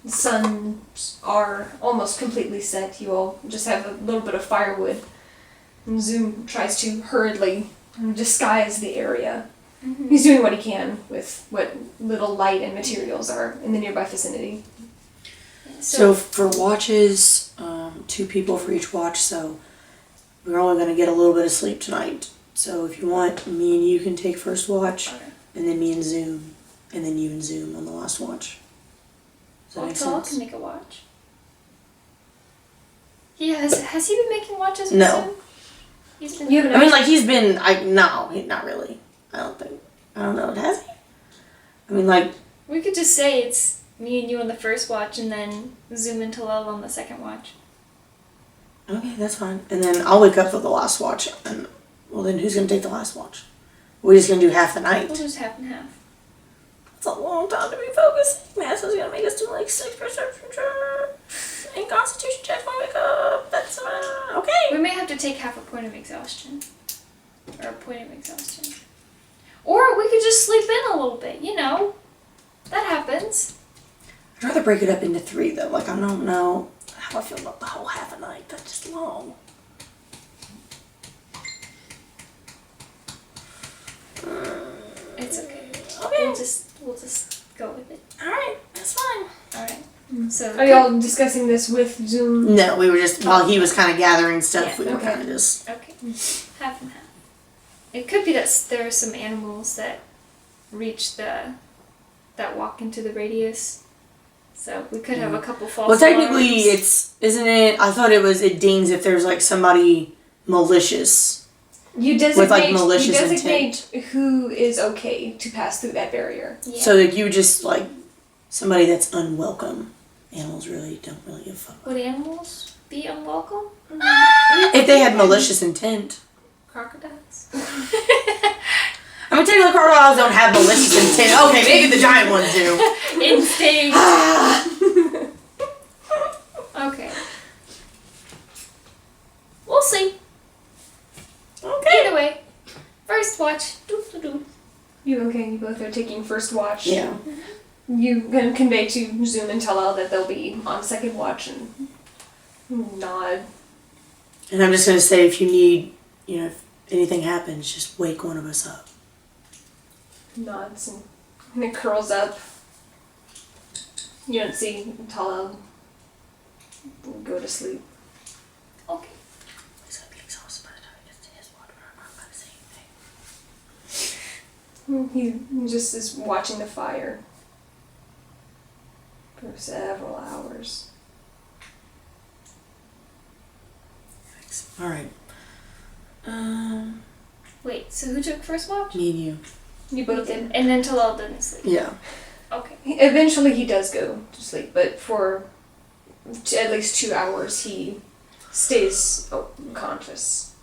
The suns are almost completely set. You all just have a little bit of firewood. And Zoom tries to hurriedly disguise the area. Mm-hmm. He's doing what he can with what little light and materials are in the nearby vicinity. So for watches, 2 people for each watch, so we're only going to get a little bit of sleep tonight. So if you want, me and you can take first watch, Okay. and then me and Zoom, and then you and Zoom on the last watch. Does that Well, make Tal'el sense? can make a watch. Has he been making watches with No. Zoom? He's been. You haven't I mean, like, he's been, no, not really. I don't know, has he? I mean, like, We could just say it's me and you on the first watch, and then Zoom and Tal'el on the second watch. okay, that's fine. And then I'll wake up for the last watch, and, well, then who's going to take the last watch? We're just going to do half the night. We'll just half and half. It's a long time to be focusing. Math is gonna make us do like 6 perception checks and constitution checks when we wake up. That's okay. We may have to take half a point of exhaustion. Or a point of exhaustion. Or we could just sleep in a little bit, you know. That happens. I'd rather break it up into 3 though. Like, I don't know how I feel about the whole half a night. That's just long. It's okay. Okay. We'll just go with it. Alright, that's fine. Alright. So Are y'all discussing this with Zoom? No, we were just, while he was kind of gathering stuff, Yeah, we were okay. kind of just. okay. Half and half. It could be that there are some animals that reach that walk into the radius. So we could have a couple false Well, technically, alarms. isn't it? I thought it dings if there's like somebody malicious. You designate, With, like, malicious you designate who is okay to pass through that barrier. Yeah. So like you just like somebody that's unwelcome. Animals really don't really give a fuck. Would animals be unwelcome? If they had malicious intent. Crocodiles? I mean, technically crocodiles don't have malicious intent. Okay, maybe the giant ones do. Instinct. Okay. We'll see. Okay. Either way, first watch. Doo-doo-doo. You okay? You both are taking first watch. Yeah. You can convey to Zoom and Tal'el that they'll be on second watch and nod. And I'm just gonna say, if you need, if anything happens, just wake one of us up. Nods and it curls up. You don't see Tal'el go to sleep. Okay. He's gonna be exhausted by the time he gets to his watch, but I'm not gonna say anything. He just is watching the fire for several hours. Thanks. All right. Wait, so who took first watch? Me and you. You both did. And then Tal'el didn't sleep. Yeah. Okay. Eventually he does go to sleep, but for at least 2 hours he stays conscious.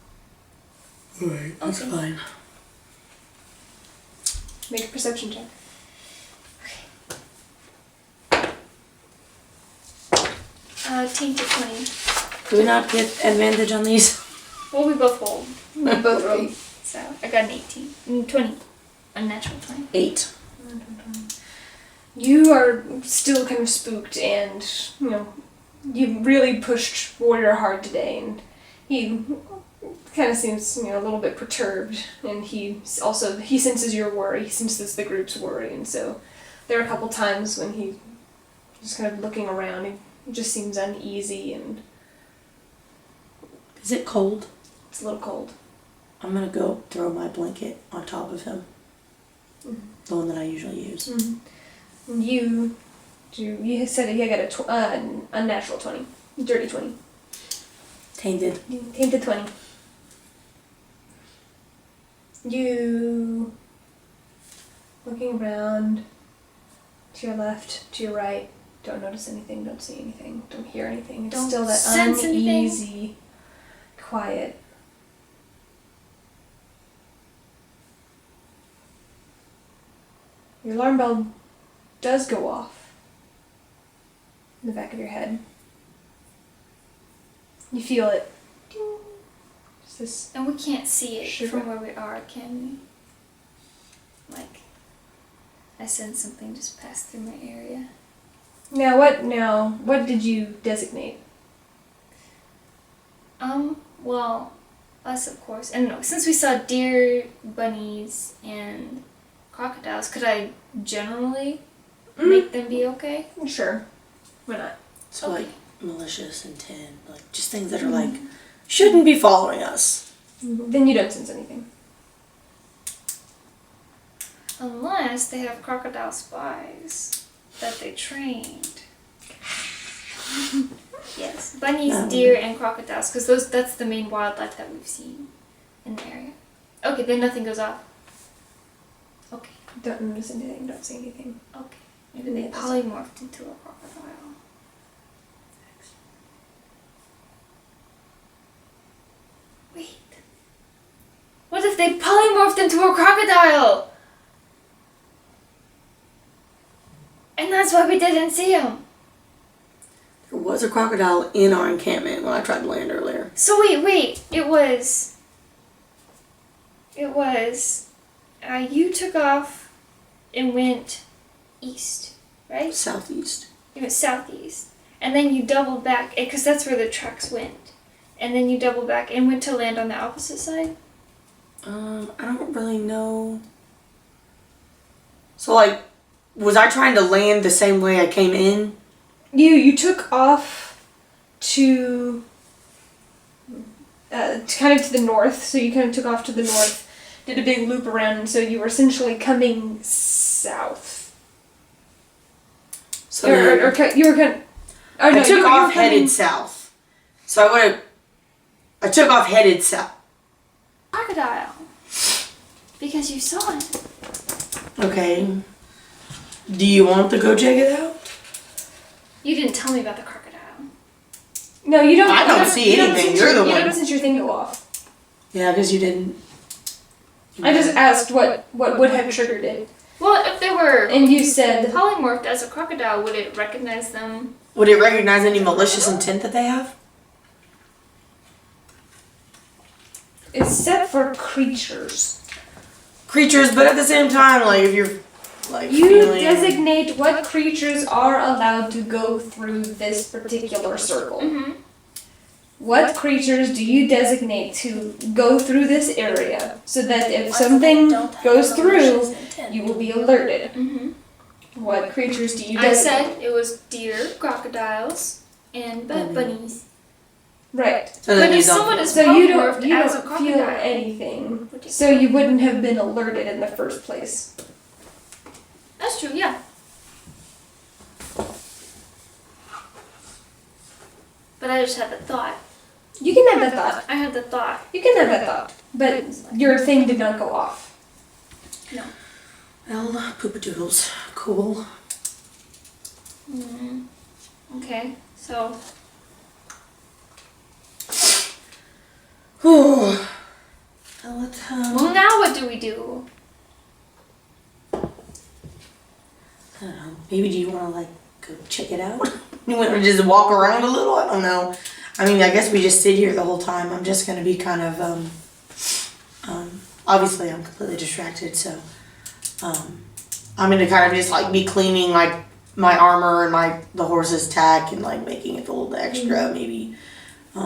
Alright, that's Okay. fine. Make a perception check. Tainted 20. Do we not get advantage on these? Well, we both rolled. We both rolled. So I got an 18. 20. A natural 20. 8. You are still kind of spooked and, you really pushed Warrior hard today and he kind of seems, a little bit perturbed and he senses your worry, he senses the group's worry, and so there are a couple times when he just kind of looking around, he just seems uneasy and Is it cold? it's a little cold. I'm gonna go throw my blanket on top of him. The one that I usually use. Mm-hmm. You said you got a unnatural 20. Dirty 20. Tainted. Tainted 20. You looking around to your left, to your right, don't notice anything, don't see anything, don't hear anything. It's Don't still that sense uneasy, quiet. Your alarm bell does go off in the back of your head. You feel it. Ding. Just this. And we can't see it Sugar. from where we are, can we? Like, I sense something just pass through my area. Now what did you designate? Well, us of course. And no, since we saw deer, bunnies, and crocodiles, could I generally make them be okay? Sure. Why not? So Okay. like malicious intent, like just things that are like shouldn't be following us. Then you don't sense anything. Unless they have crocodile spies that they trained. Yes, bunnies, deer, and crocodiles, because that's the main wildlife that we've seen in the area. Okay, then nothing goes off. Okay, Don't notice anything, don't see anything. okay. Maybe they polymorphed into a crocodile. Wait. What if they polymorphed into a crocodile? And that's why we didn't see him. There was a crocodile in our encampment when I tried to land earlier. So wait, it was, you took off and went east, right? Southeast. You went southeast. And then you doubled back, because that's where the tracks went. And then you doubled back and went to land on the opposite side? I don't really know. So like, was I trying to land the same way I came in? You took off to kind of to the north, so you kind of took off to the north, did a big loop around, and so you were essentially coming south. So then You were kind of... Oh, no, I took you were off coming- headed south. So I took off headed south. Crocodile. Because you saw it. Okay. Do you want to go check it out? You didn't tell me about the crocodile. No, you don't... I don't you see you don't anything. sense You're your- the You one. don't sense your thing go off. Yeah, because you didn't. I just asked what would have triggered it. Well, if they were And you said... polymorphed as a crocodile, would it recognize them? Would it recognize any malicious intent that they have? It's set for creatures. Creatures, but at the same time, like if you're like You feeling. designate what creatures are allowed to go through this particular circle. Mm-hmm. What creatures do you designate to go through this area so that if something goes through, you will be alerted? Mm-hmm. What creatures do you I designate? said it was deer, crocodiles, and bunnies. Right. So then But you if don't someone feel- is So you polymorphed don't as a feel crocodile, anything. would you- So you wouldn't have been alerted in the first place. That's true, yeah. But I just had the thought. You can have that thought. I had the thought. You can have that thought. But your thing did not go off. No. Well, poopadoodles. Cool. Mm. Okay, so Well, let's, well, now what do we do? I don't know. Maybe do you want to like go check it out? You want to just walk around a little? I don't know. I mean, I guess we just sit here the whole time. I'm just gonna be kind of obviously I'm completely distracted, so I'm gonna kind of just like be cleaning like my armor and like the horse's tack and like making it a little extra, maybe. I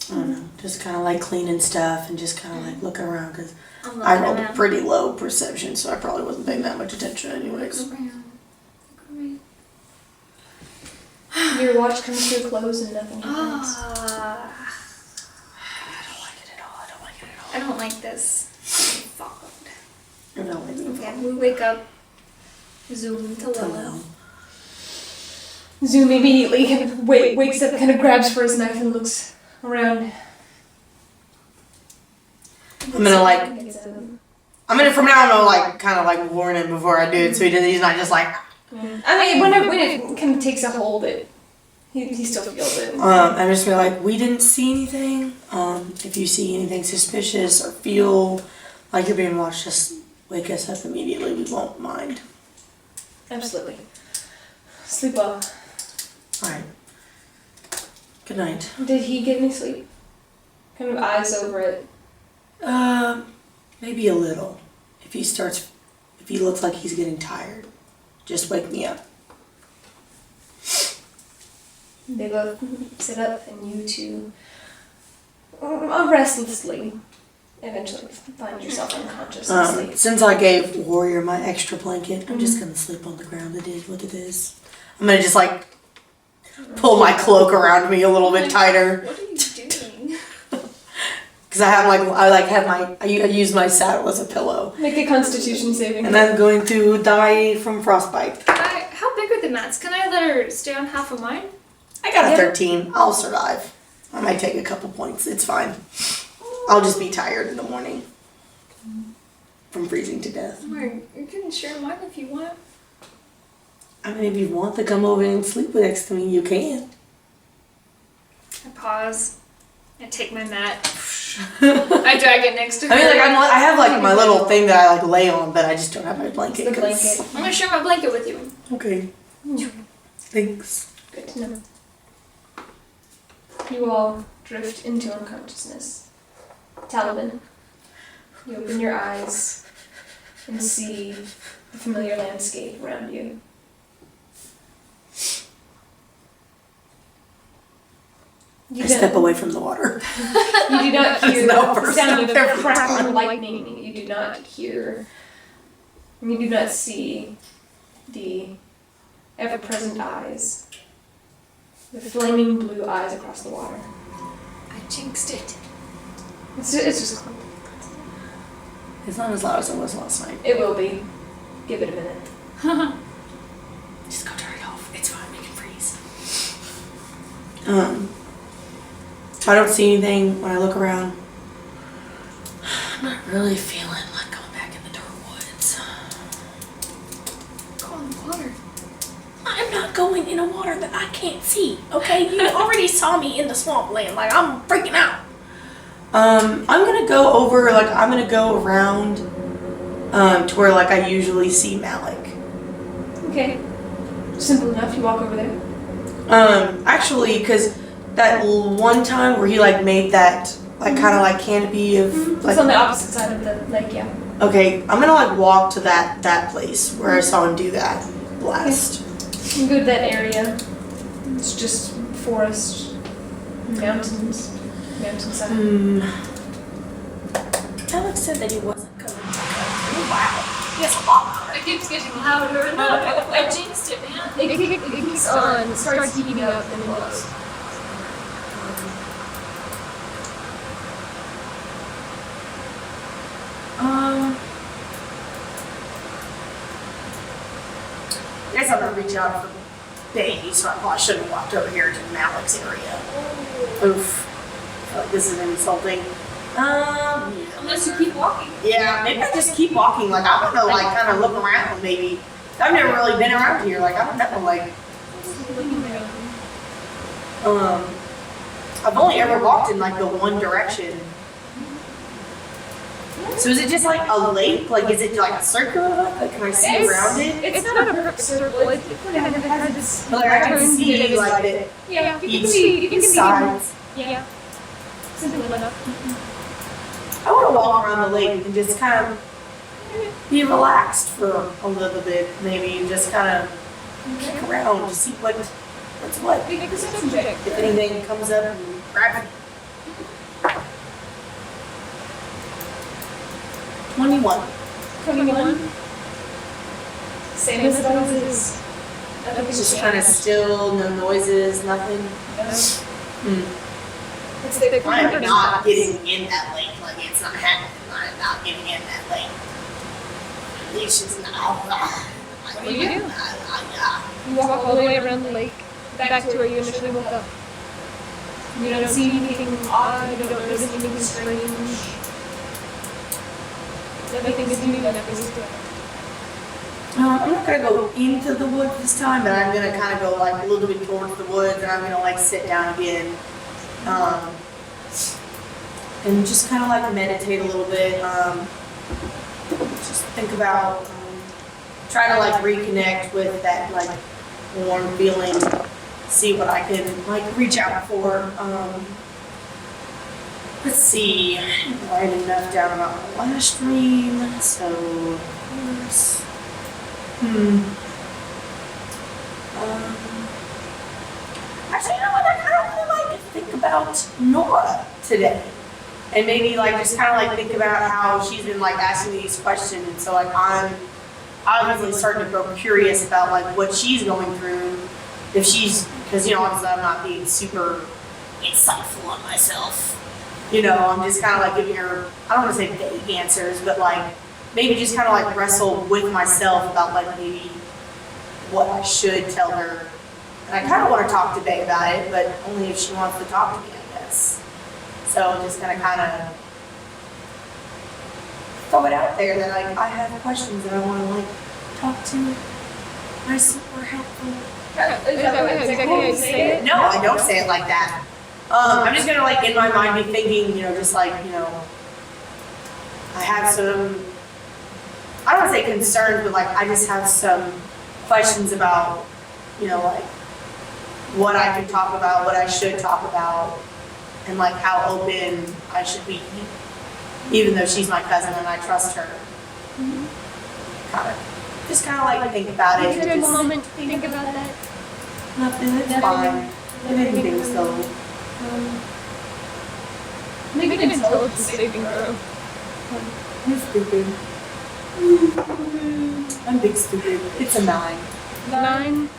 don't know, just kind of like cleaning stuff and just kind of like looking around because I'm I looking rolled a around. pretty low perception, so I probably wasn't paying that much attention anyways. Look around. Your watch comes to a close and nothing happens. Ah, I don't like it at all. I don't like it at all. I don't like this. Fogged. I know where you Okay, from. we wake up. Zoom to Tal'el. Zoom immediately kind of wakes up, kind of grabs for his knife and looks around. I'm gonna from now on like kind of like warn him before I do it, so he's not just like. I mean, when it kind of takes a hold, he still feels it. I'm just gonna like, we didn't see anything. If you see anything suspicious or feel like you're being watched, just wake us up immediately. We won't mind. Absolutely. Sleep well. All right. Good night. Did he get any sleep? Kind of eyes over it. Maybe a little. If he looks like he's getting tired, just wake me up. They both sit up, and you two restlessly eventually find yourself unconscious and sleep. Since I gave Warrior my extra blanket, I'm just gonna sleep on the ground. It is what it is. I'm gonna just like pull my cloak around me a little bit tighter. What are you doing? Because I use my saddle as a pillow. Make a Constitution saving. And I'm going to die from frostbite. How big are the mats? Can I let her stay on half of mine? I got a 13. I'll survive. I might take a couple points. It's fine. I'll just be tired in the morning from freezing to death. You can share mine if you want. I mean, if you want to come over and sleep next to me, you can. I pause. I take my mat. I drag it next to her. I mean, like I have like my little thing that I like lay on, but I just don't have my blanket. The blanket. I'm gonna share my blanket with you. Okay. Thanks. Good to know. You all drift into unconsciousness. Talavin, you open your eyes and see the familiar landscape around you. I step away from the water. You do not hear No the person sound of every crackling time. lightning. You do not hear, and you do not see the ever-present eyes, the flaming blue eyes across the water. I jinxed it. It's just, It's not as loud as it was last night. it will be. Give it a minute. Just go turn it off. It's fine. We can freeze. I don't see anything when I look around. I'm not really feeling like going back in the dark woods. Go in the water. I'm not going in a water that I can't see, okay? You already saw me in the swamp land. Like, I'm freaking out. I'm gonna go over, like, I'm gonna go around to where, like, I usually see Malik. Okay. Simple enough. You walk over there. Actually, because that one time where he, like, made that, like, kind of, like, canopy of, like... It's on the opposite side of the lake, yeah. Okay, I'm gonna, like, walk to that place where I saw him do that last. You go to that area. It's just forest, mountains, mountainside. Alex said that he wasn't coming to oh, wow. He has a lot. It keeps getting louder and louder. I jinxed it, man. It keeps on, starts heating up, and then goes. I guess I'm gonna reach out for baby, so I probably shouldn't have walked over here to Malik's area. Oof. I feel like this is insulting. Unless you keep walking. Yeah, maybe I just keep walking. Like, I want to, like, kind of look around, maybe. I've never really been around here. Like, I don't know, like, I've only ever walked in, like, the one direction. So is it just, like, a lake? Like, is it, like, a circular lake? Like, can I see around it? It's not a perfect circle. It kind of has this. But, like, I can see, like, the Yeah, you can each see. You can see. sides. Yeah. Simple enough. I want to walk around the lake and just kind of be relaxed for a little bit, maybe, and just kind of kick around to see what's what. Make a perception check. If anything comes up, grab it. 21. 21. Same as it always is. It's just kind of still, no noises, nothing. It's the I'm not getting in that lake. Like, it's not happening. I'm not getting in that lake. Delicious now. What do you do? You walk all the way around the lake, back to where you initially woke up. You don't see anything odd, you don't notice anything strange. Nothing is new, nothing is different. I'm not gonna go into the woods this time, but I'm gonna kind of go like a little bit towards the woods, and I'm gonna like sit down again, and just kind of like meditate a little bit. Just think about, try to like reconnect with that like warm feeling. See what I can like reach out for. Let's see. I had enough down about my last stream, so. Actually, you know what? I kind of really like to think about Nora today, and maybe like just kind of like think about how she's been like asking me these questions, and so like I'm obviously starting to grow curious about like what she's going through. If she's, because you know, obviously I'm not being super insightful on myself. You know, I'm just kind of like giving her, I don't want to say vague answers, but like maybe just kind of like wrestle with myself about like maybe what I should tell her. And I kind of want to talk to Bae about it, but only if she wants to talk to me, I guess. So I'm just going to kind of throw it out there that like I have questions that I want to like talk to my super helpful. Is that exactly how you say it? No, I don't say it like that. I'm just gonna like in my mind be thinking, you know, just like, you know, I have some, I don't want to say concerns, but like I just have some questions about, you know, like what I can talk about, what I should talk about, and like how open I should be, even though she's my cousin and I trust her. Just kind of like think about it. Take a moment to think about that. Nothing, it's fine. Anything, so. Make an intelligence saving throw. I'm stupid. I'm big stupid. It's a 9. 9.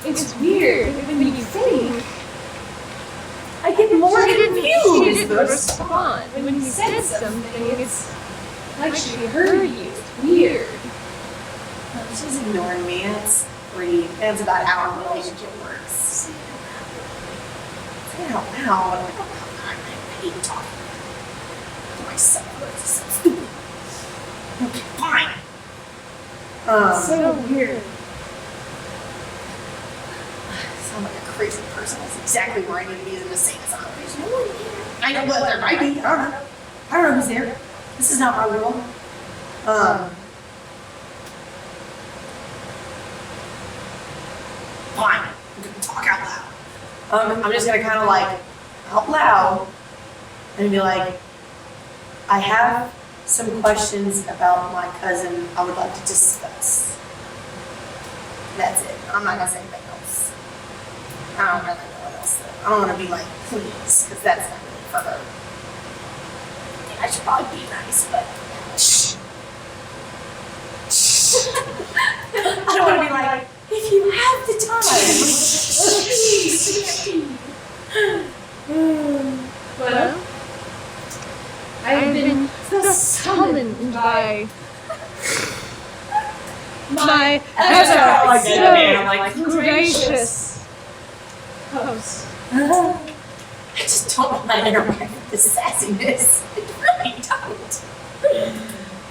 It's weird when you think. I get more She confused. didn't respond. When you said something, it's like she heard you. It's weird. She's ignoring me. That's pretty. That's about how our relationship works. Say it out loud. I hate talking to myself. It's so stupid. Okay, fine. So weird. I sound like a crazy person. That's exactly where I need to be in the same as There's no one here. I know what there might be. I don't know. I don't know who's there. This is not my world. Fine. I'm gonna talk out loud. I'm just gonna kind of like out loud and be like, I have some questions about my cousin I would like to discuss. That's it. I'm not gonna say anything else. I don't really know what else. I don't want to be like, please, because that's not really for her. I should probably be nice, but shh. I don't want to be like, if you have the time. Well, I've been summoned by my ever gracious host. I just don't want to interact with the sassiness. I really don't.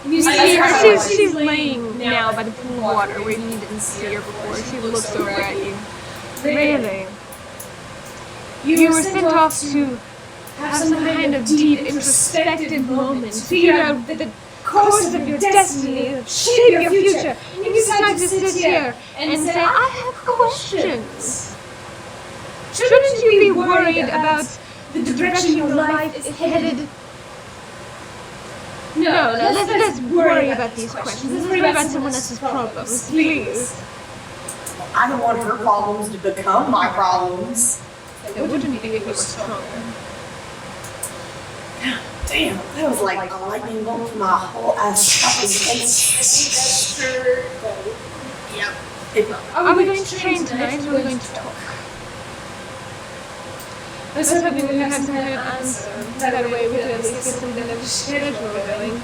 You see she's laying now by the pool of water where you didn't see her before. She looks over at you. Really? You were sent off to have some kind of deep, introspective moment, figure out the course of your destiny, shape your future, and you decide to sit here and say, I have questions. Shouldn't you be worried about the direction your life is headed? No, let's worry about these questions. Let's worry about someone else's problems, please. I don't want her problems to become my problems. It wouldn't be if you were stronger. Damn, that was like a lightning bolt to my whole ass fucking face. Yep. Are we going to train tonight, or are we going to talk? I was hoping we would have some kind of answer. That way we could at least get something of a schedule going.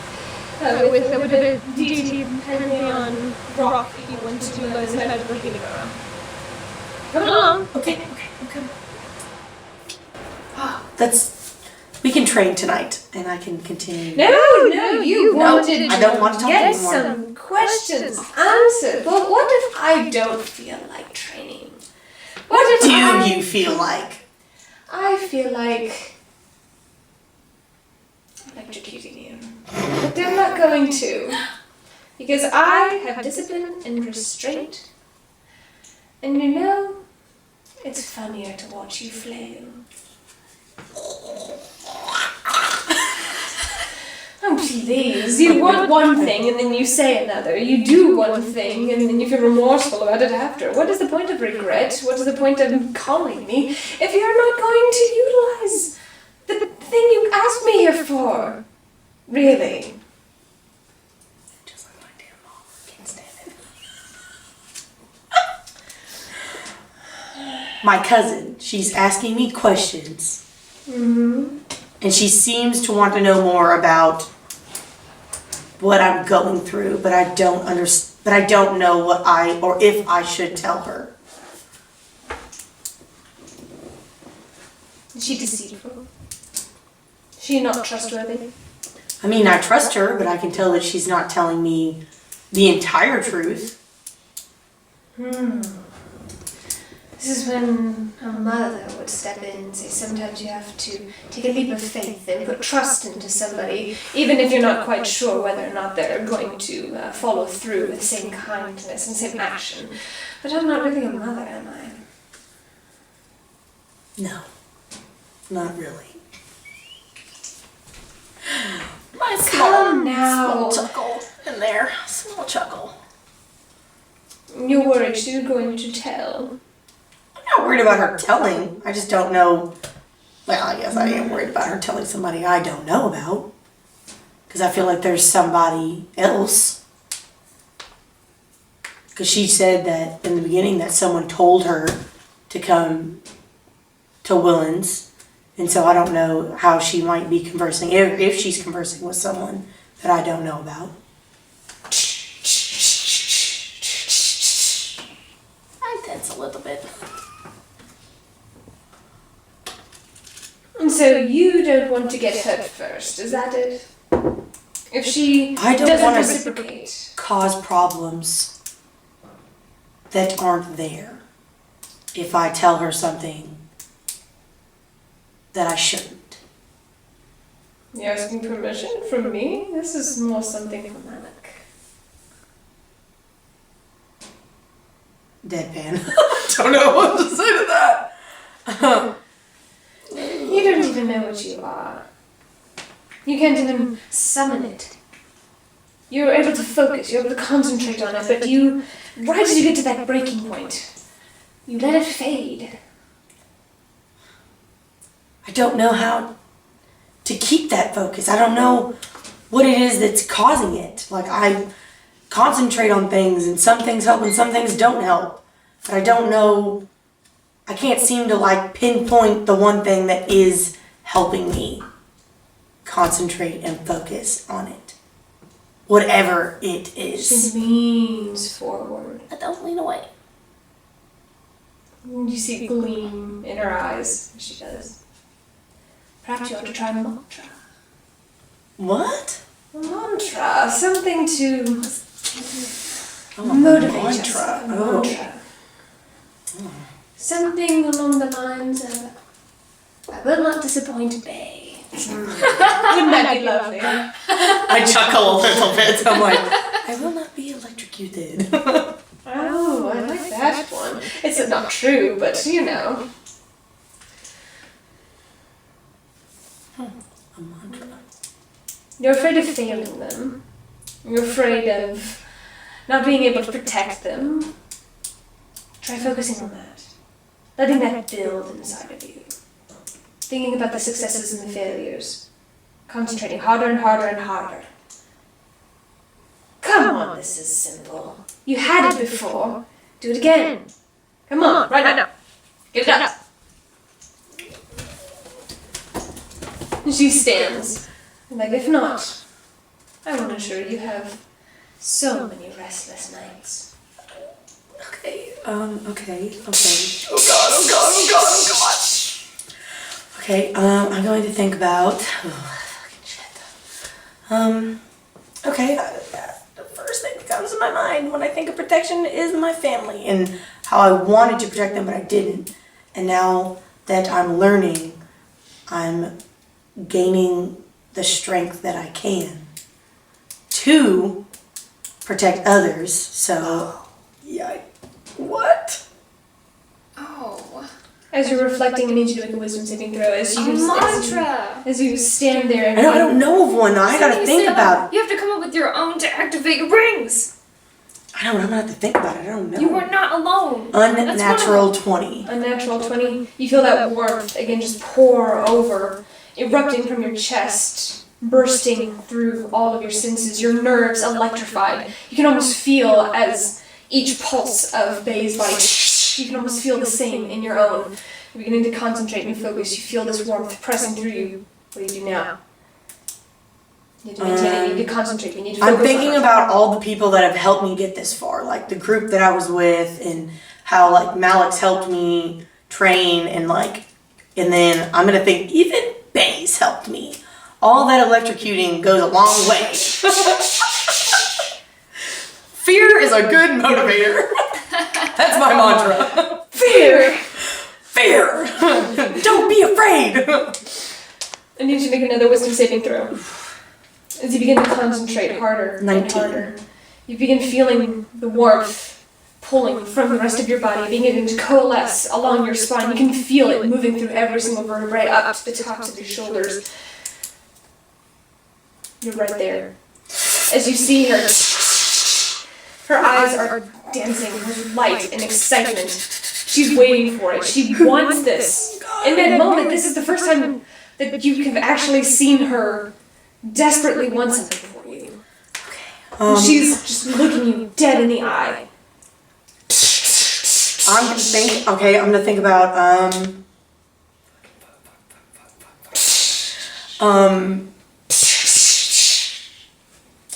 With a deity depending on rock if you want to learn this magical healing around. Come along. Okay. We can train tonight, and I can continue. No, you wanted I don't want to talk get anymore. some questions answered. Well, what if I don't feel like training? What if you feel like? I feel like electrocuting you. But I'm not going to. Because I have discipline and restraint. And you know, it's funnier to watch you flail. Oh, please. You want one thing and then you say another. You do one thing and then you feel remorseful about it after. What is the point of regret? What is the point of calling me if you're not going to utilize the thing you asked me here for? Really? Just like my damn mom. Can't stand it. My cousin, she's asking me questions. Mm-hmm. And she seems to want to know more about what I'm going through, but I don't but I don't know what or if I should tell her. Is she deceitful? She not trustworthy? I mean, I trust her, but I can tell that she's not telling me the entire truth. This is when a mother would step in and say sometimes you have to take a leap of faith and put trust into somebody, even if you're not quite sure whether or not they're going to follow through with the same kindness and same action. But I'm not really a mother, am I? No, not really. My Come now. small chuckle in there. Small chuckle. You're worried she's going to tell. I'm not worried about her telling. I just don't know. Well, I guess I am worried about her telling somebody I don't know about. Because I feel like there's somebody else. Because she said that in the beginning that someone told her to come to Willends. And so I don't know how she might be conversing, if she's conversing with someone that I don't know about. I tense a little bit. And so you don't want to get hurt first, is that it? If she I don't doesn't want to reciprocate. cause problems that aren't there if I tell her something that I shouldn't. You're asking permission from me? This is more something from Alec. Deadpan. Don't know what to say to that. You don't even know what you are. You can't even summon it. You're able to focus, you're able to concentrate on it, but right as you get to that breaking point, you let it fade. I don't know how to keep that focus. I don't know what it is that's causing it. Like, I concentrate on things and some things help and some things don't help. But I don't know, I can't seem to like pinpoint the one thing that is helping me concentrate and focus on it. Whatever it is. She leans forward. I don't lean away. You see gleam in her eyes as she does. Perhaps you ought to try a mantra. What? A mantra, something to Oh, motivate mantra. yourself. A Oh. mantra. Something along the lines of, I will not disappoint Bay. Wouldn't that be lovely? I chuckle a little bit. I'm like, I will not be electrocuted. Oh, I like that one. It's not true, but you know. A mantra. You're afraid of failing them. You're afraid of not being able to protect them. Try focusing on that. Letting that build inside of you. Thinking about the successes and the failures. Concentrating harder and harder and harder. Come on, this is simple. You had it before. Do it again. Come on, right now. Get it up. And she stands. Like, if not, I want to assure you have so many restless nights. Okay. Okay. Oh god. Oh god. Oh god. Oh god. Okay. I'm going to think about. Oh, fucking shit. Okay. The first thing that comes to my mind when I think of protection is my family and how I wanted to protect them, but I didn't. And now that I'm learning, I'm gaining the strength that I can to protect others. So, yeah. What? Oh. As you're reflecting, I need you to make a wisdom saving throw as you Mantra! as you stand there. I don't know of one though. I gotta think about it. You have to come up with your own to activate your rings! I don't know. I'm gonna have to think about it. I don't know. You are not alone. Unnatural 20. Unnatural 20. You feel that warmth again just pour over, erupting from your chest, bursting through all of your senses, your nerves electrified. You can almost feel as each pulse of Bay's body, you can almost feel the same in your own. You're beginning to concentrate and focus. You feel this warmth pressing through you. What do you do now? You need to maintain it. You need to concentrate. You need to focus. I'm thinking about all the people that have helped me get this far, like the group that I was with, and how like Malik's helped me train, and then I'm gonna think even Bay's helped me. All that electrocuting goes a long way. Fear is a good motivator. That's my mantra. Fear! Fear! Don't be afraid! I need you to make another wisdom saving throw. As you begin to concentrate harder 19. and harder, you begin feeling the warmth pulling from the rest of your body, beginning to coalesce along your spine. You can feel it moving through every single vertebrae up to the tops of your shoulders. You're right there. As you see her, her eyes are dancing with light and excitement. She's waiting for it. She wants this. In that moment, this is the first time that you have actually seen her desperately want something for you. She's just looking you dead in the eye. I'm gonna think about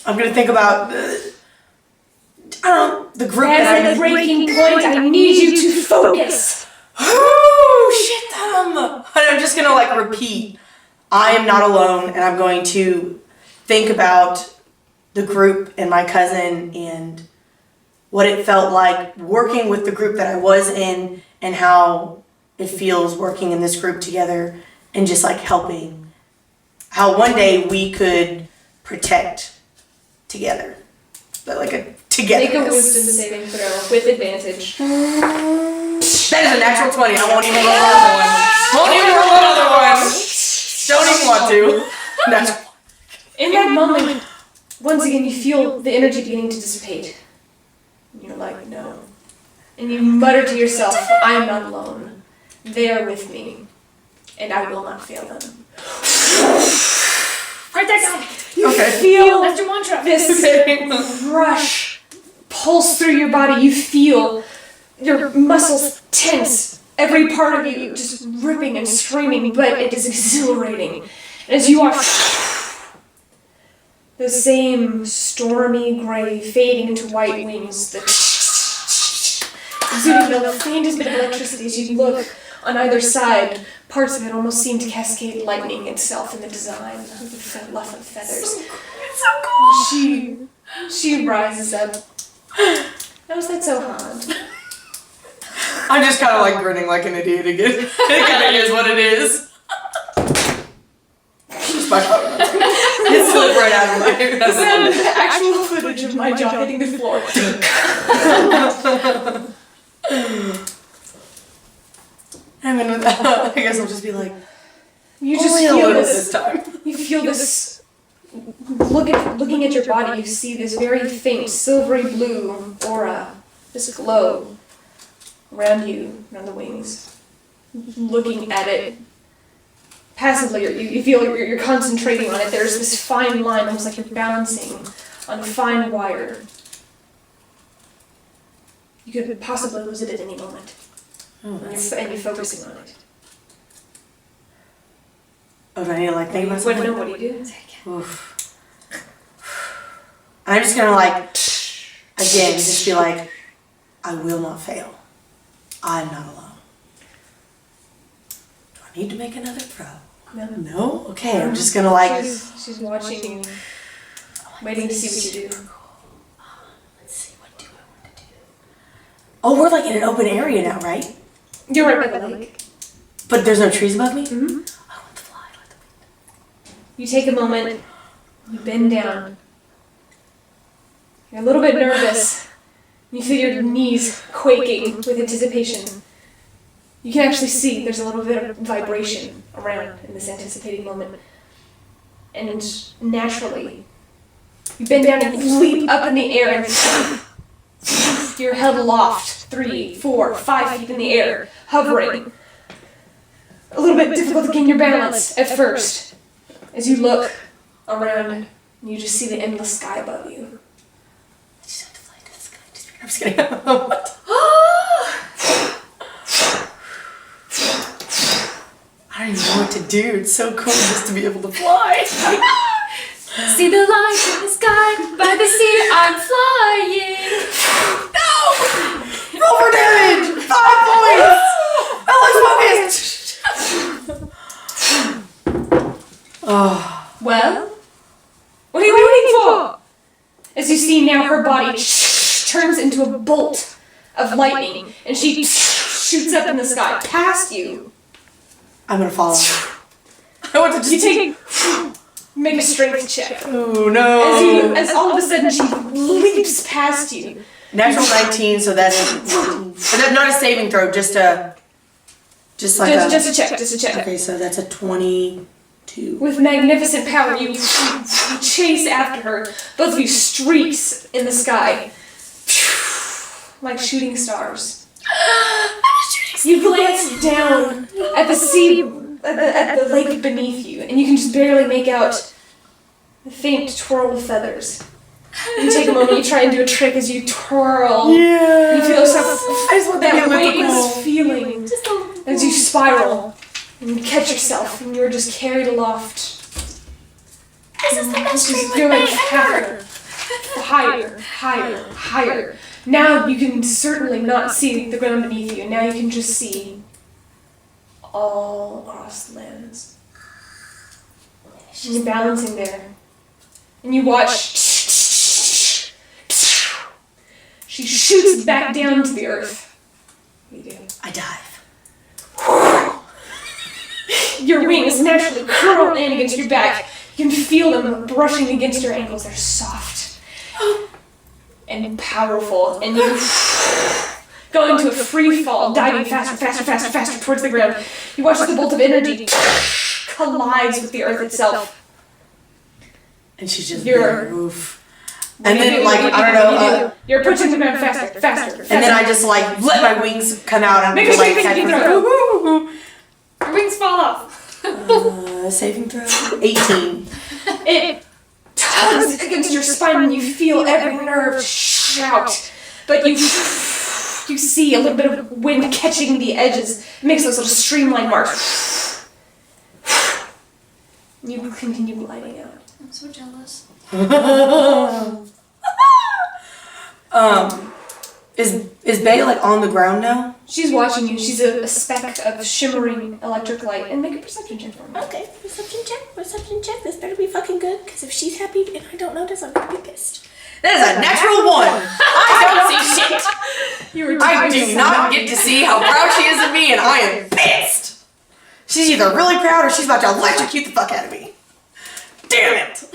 I'm gonna think about the group That's that the breaking point. I need you to focus. Oh shit them! And I'm just gonna repeat. I am not alone, and I'm going to think about the group and my cousin and what it felt like working with the group that I was in, and how it feels working in this group together, and just helping. How one day we could protect together, but together. Make a wisdom saving throw with advantage. That is a natural 20. I won't even roll another one. Won't even roll another one. Don't even want to. Natural. In that moment, once again, you feel the energy beginning to dissipate. You're like, no. And you mutter to yourself, I am not alone. They are with me, and I will not fail them. Write that down. You Okay. feel That's your mantra. this rush pulse through your body. You feel your muscles tense. Every part of you just ripping and screaming, but it is exhilarating. And as you are the same stormy gray fading into white wings that exuding the faintest bit of electricity as you look on either side, parts of it almost seem to cascade lightning itself in the design with the fluff of feathers. It's so cool. She rises up. How is that so hard? I'm just kind of grinning like an idiot again. It kind of is what it is. It's my phone. It slipped right out of my head. The actual footage of my jaw hitting the floor. I guess I'll just be like, You just only a feel little this. this time. You feel this. Looking at your body, you see this very faint silvery blue aura, this glow around you, around the wings. Looking at it passively, you feel you're concentrating on it. There's this fine line, almost like you're balancing on a fine wire. You could possibly lose it at any moment. Oh, And you're focusing on it. Oh, do I need to think about What do something? you do? Oof. And I'm just gonna like, again, just be like, I will not fail. I'm not alone. Do I need to make another throw? No? Okay, I'm just gonna like... She's watching you, waiting to see what you do. Let's see, what do I want to do? Oh, we're like in an open area now, right? You're right by the lake. But there's no trees above me? Mm-hmm. I want to fly like the wind. You take a moment, you bend down. You're a little bit nervous. You feel your knees quaking with anticipation. You can actually see there's a little bit of vibration around in this anticipating moment. And naturally, you bend down and leap up in the air and you're held aloft 3, 4, 5 feet in the air, hovering. A little bit difficult to gain your balance at first. As you look around, you just see the endless sky above you. I just have to fly into the sky. I'm just kidding. What? I don't even know what to do. It's so cool just to be able to fly. See the light in the sky, by the sea I'm flying. No! Roll for damage! 5 points! Alex focused! Oh. Well, what are you waiting for? As you see now, her body turns into a bolt of lightning, and she shoots up in the sky past you. I'm gonna follow. I want to just Make a strength check. Oh no! As all of a sudden she leaps past you. Natural 19, so that's not a saving throw, just a Just a check. Okay, so that's a 22. With magnificent power, you chase after her. Both of you streaks in the sky, like shooting stars. You glance down at the sea, at the lake beneath you, and you can just barely make out a faint twirl of feathers. You take a moment, you try and do a trick as you twirl. Yeah. You feel that weightless feeling as you spiral and you catch yourself, and you're just carried aloft. This is the best Just dream going ever. higher. Now you can certainly not see the ground beneath you, and now you can just see all across the lands. And you're balancing there. And you watch. She shoots back down to the earth. What do you do? I dive. Your wings naturally curl in against your back. You can feel them brushing against your ankles. They're soft and powerful. And you go into a free fall, diving faster towards the ground. You watch as the bolt of energy collides with the earth itself. And she's just You're- oof. And then, like, I don't know, You're approaching the ground faster. and then I just, like, let my wings come out and, Make a like, saving catch throw. Your wings fall off. saving throw? 18. It tugs against your spine and you feel every nerve shout. But you see a little bit of wind catching the edges. It makes those little streamline marks. You continue gliding out. I'm so jealous. Is Bay, like, on the ground now? She's watching you. She's a speck of shimmering electric light. And make a perception check for me. Okay, perception check. This better be fucking good, because if she's happy and I don't notice, I'm gonna be pissed. That is a natural 1! I don't see shit! I do not get to see how proud she is of me, and I am pissed! She's either really proud or she's about to electrocute the fuck out of me. Damn it!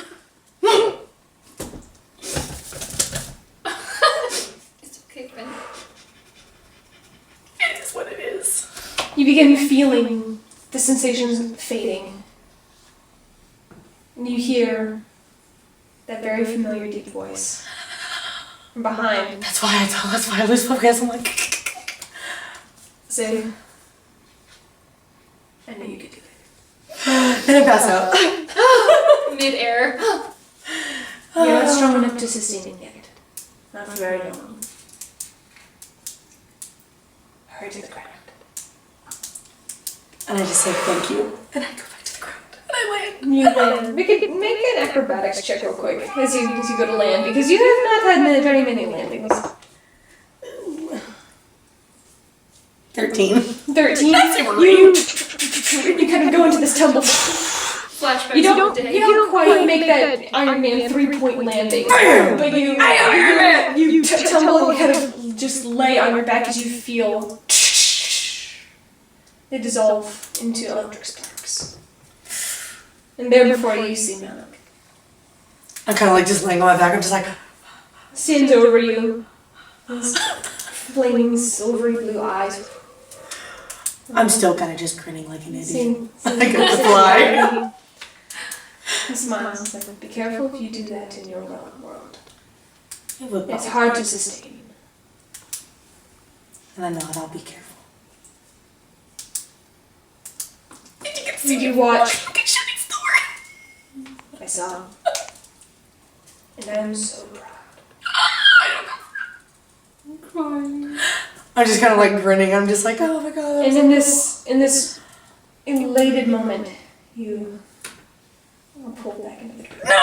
It's okay, Ben. It is what it is. You begin feeling the sensations fading. And you hear that very familiar deep voice from behind. That's why I lose focus. I'm like... Say, I knew you could do it. Then I pass out. Mid-air. You're not strong enough to sustain it yet. Not for very long. Hurry to the ground. And I just say thank you. And I go back to the ground. I land. You land. Make an acrobatics check real quick as you go to land because you have not had very many landings. 13. 13. That's super You kind of go into this tumble. Flashback. You don't quite make that Iron Man 3-point landing, but you tumble and kind of just lay on your back as you feel they dissolve into electric sparks. And there before you see Malak. I'm kind of like just laying on my back. I'm just like, Stands over you. His flaming silvery blue eyes. I'm still kind of just grinning like an idiot. Seeing I got to fly. He smiles like, be careful if you do that in your world. It's It's hard to sustain. And I know it. I'll be careful. You watch. Look at shooting star. I saw. And I'm so proud. I'm crying. I'm just kind of like grinning. I'm just like, oh my god. And in this elated moment, you are pulled back into the dark. No!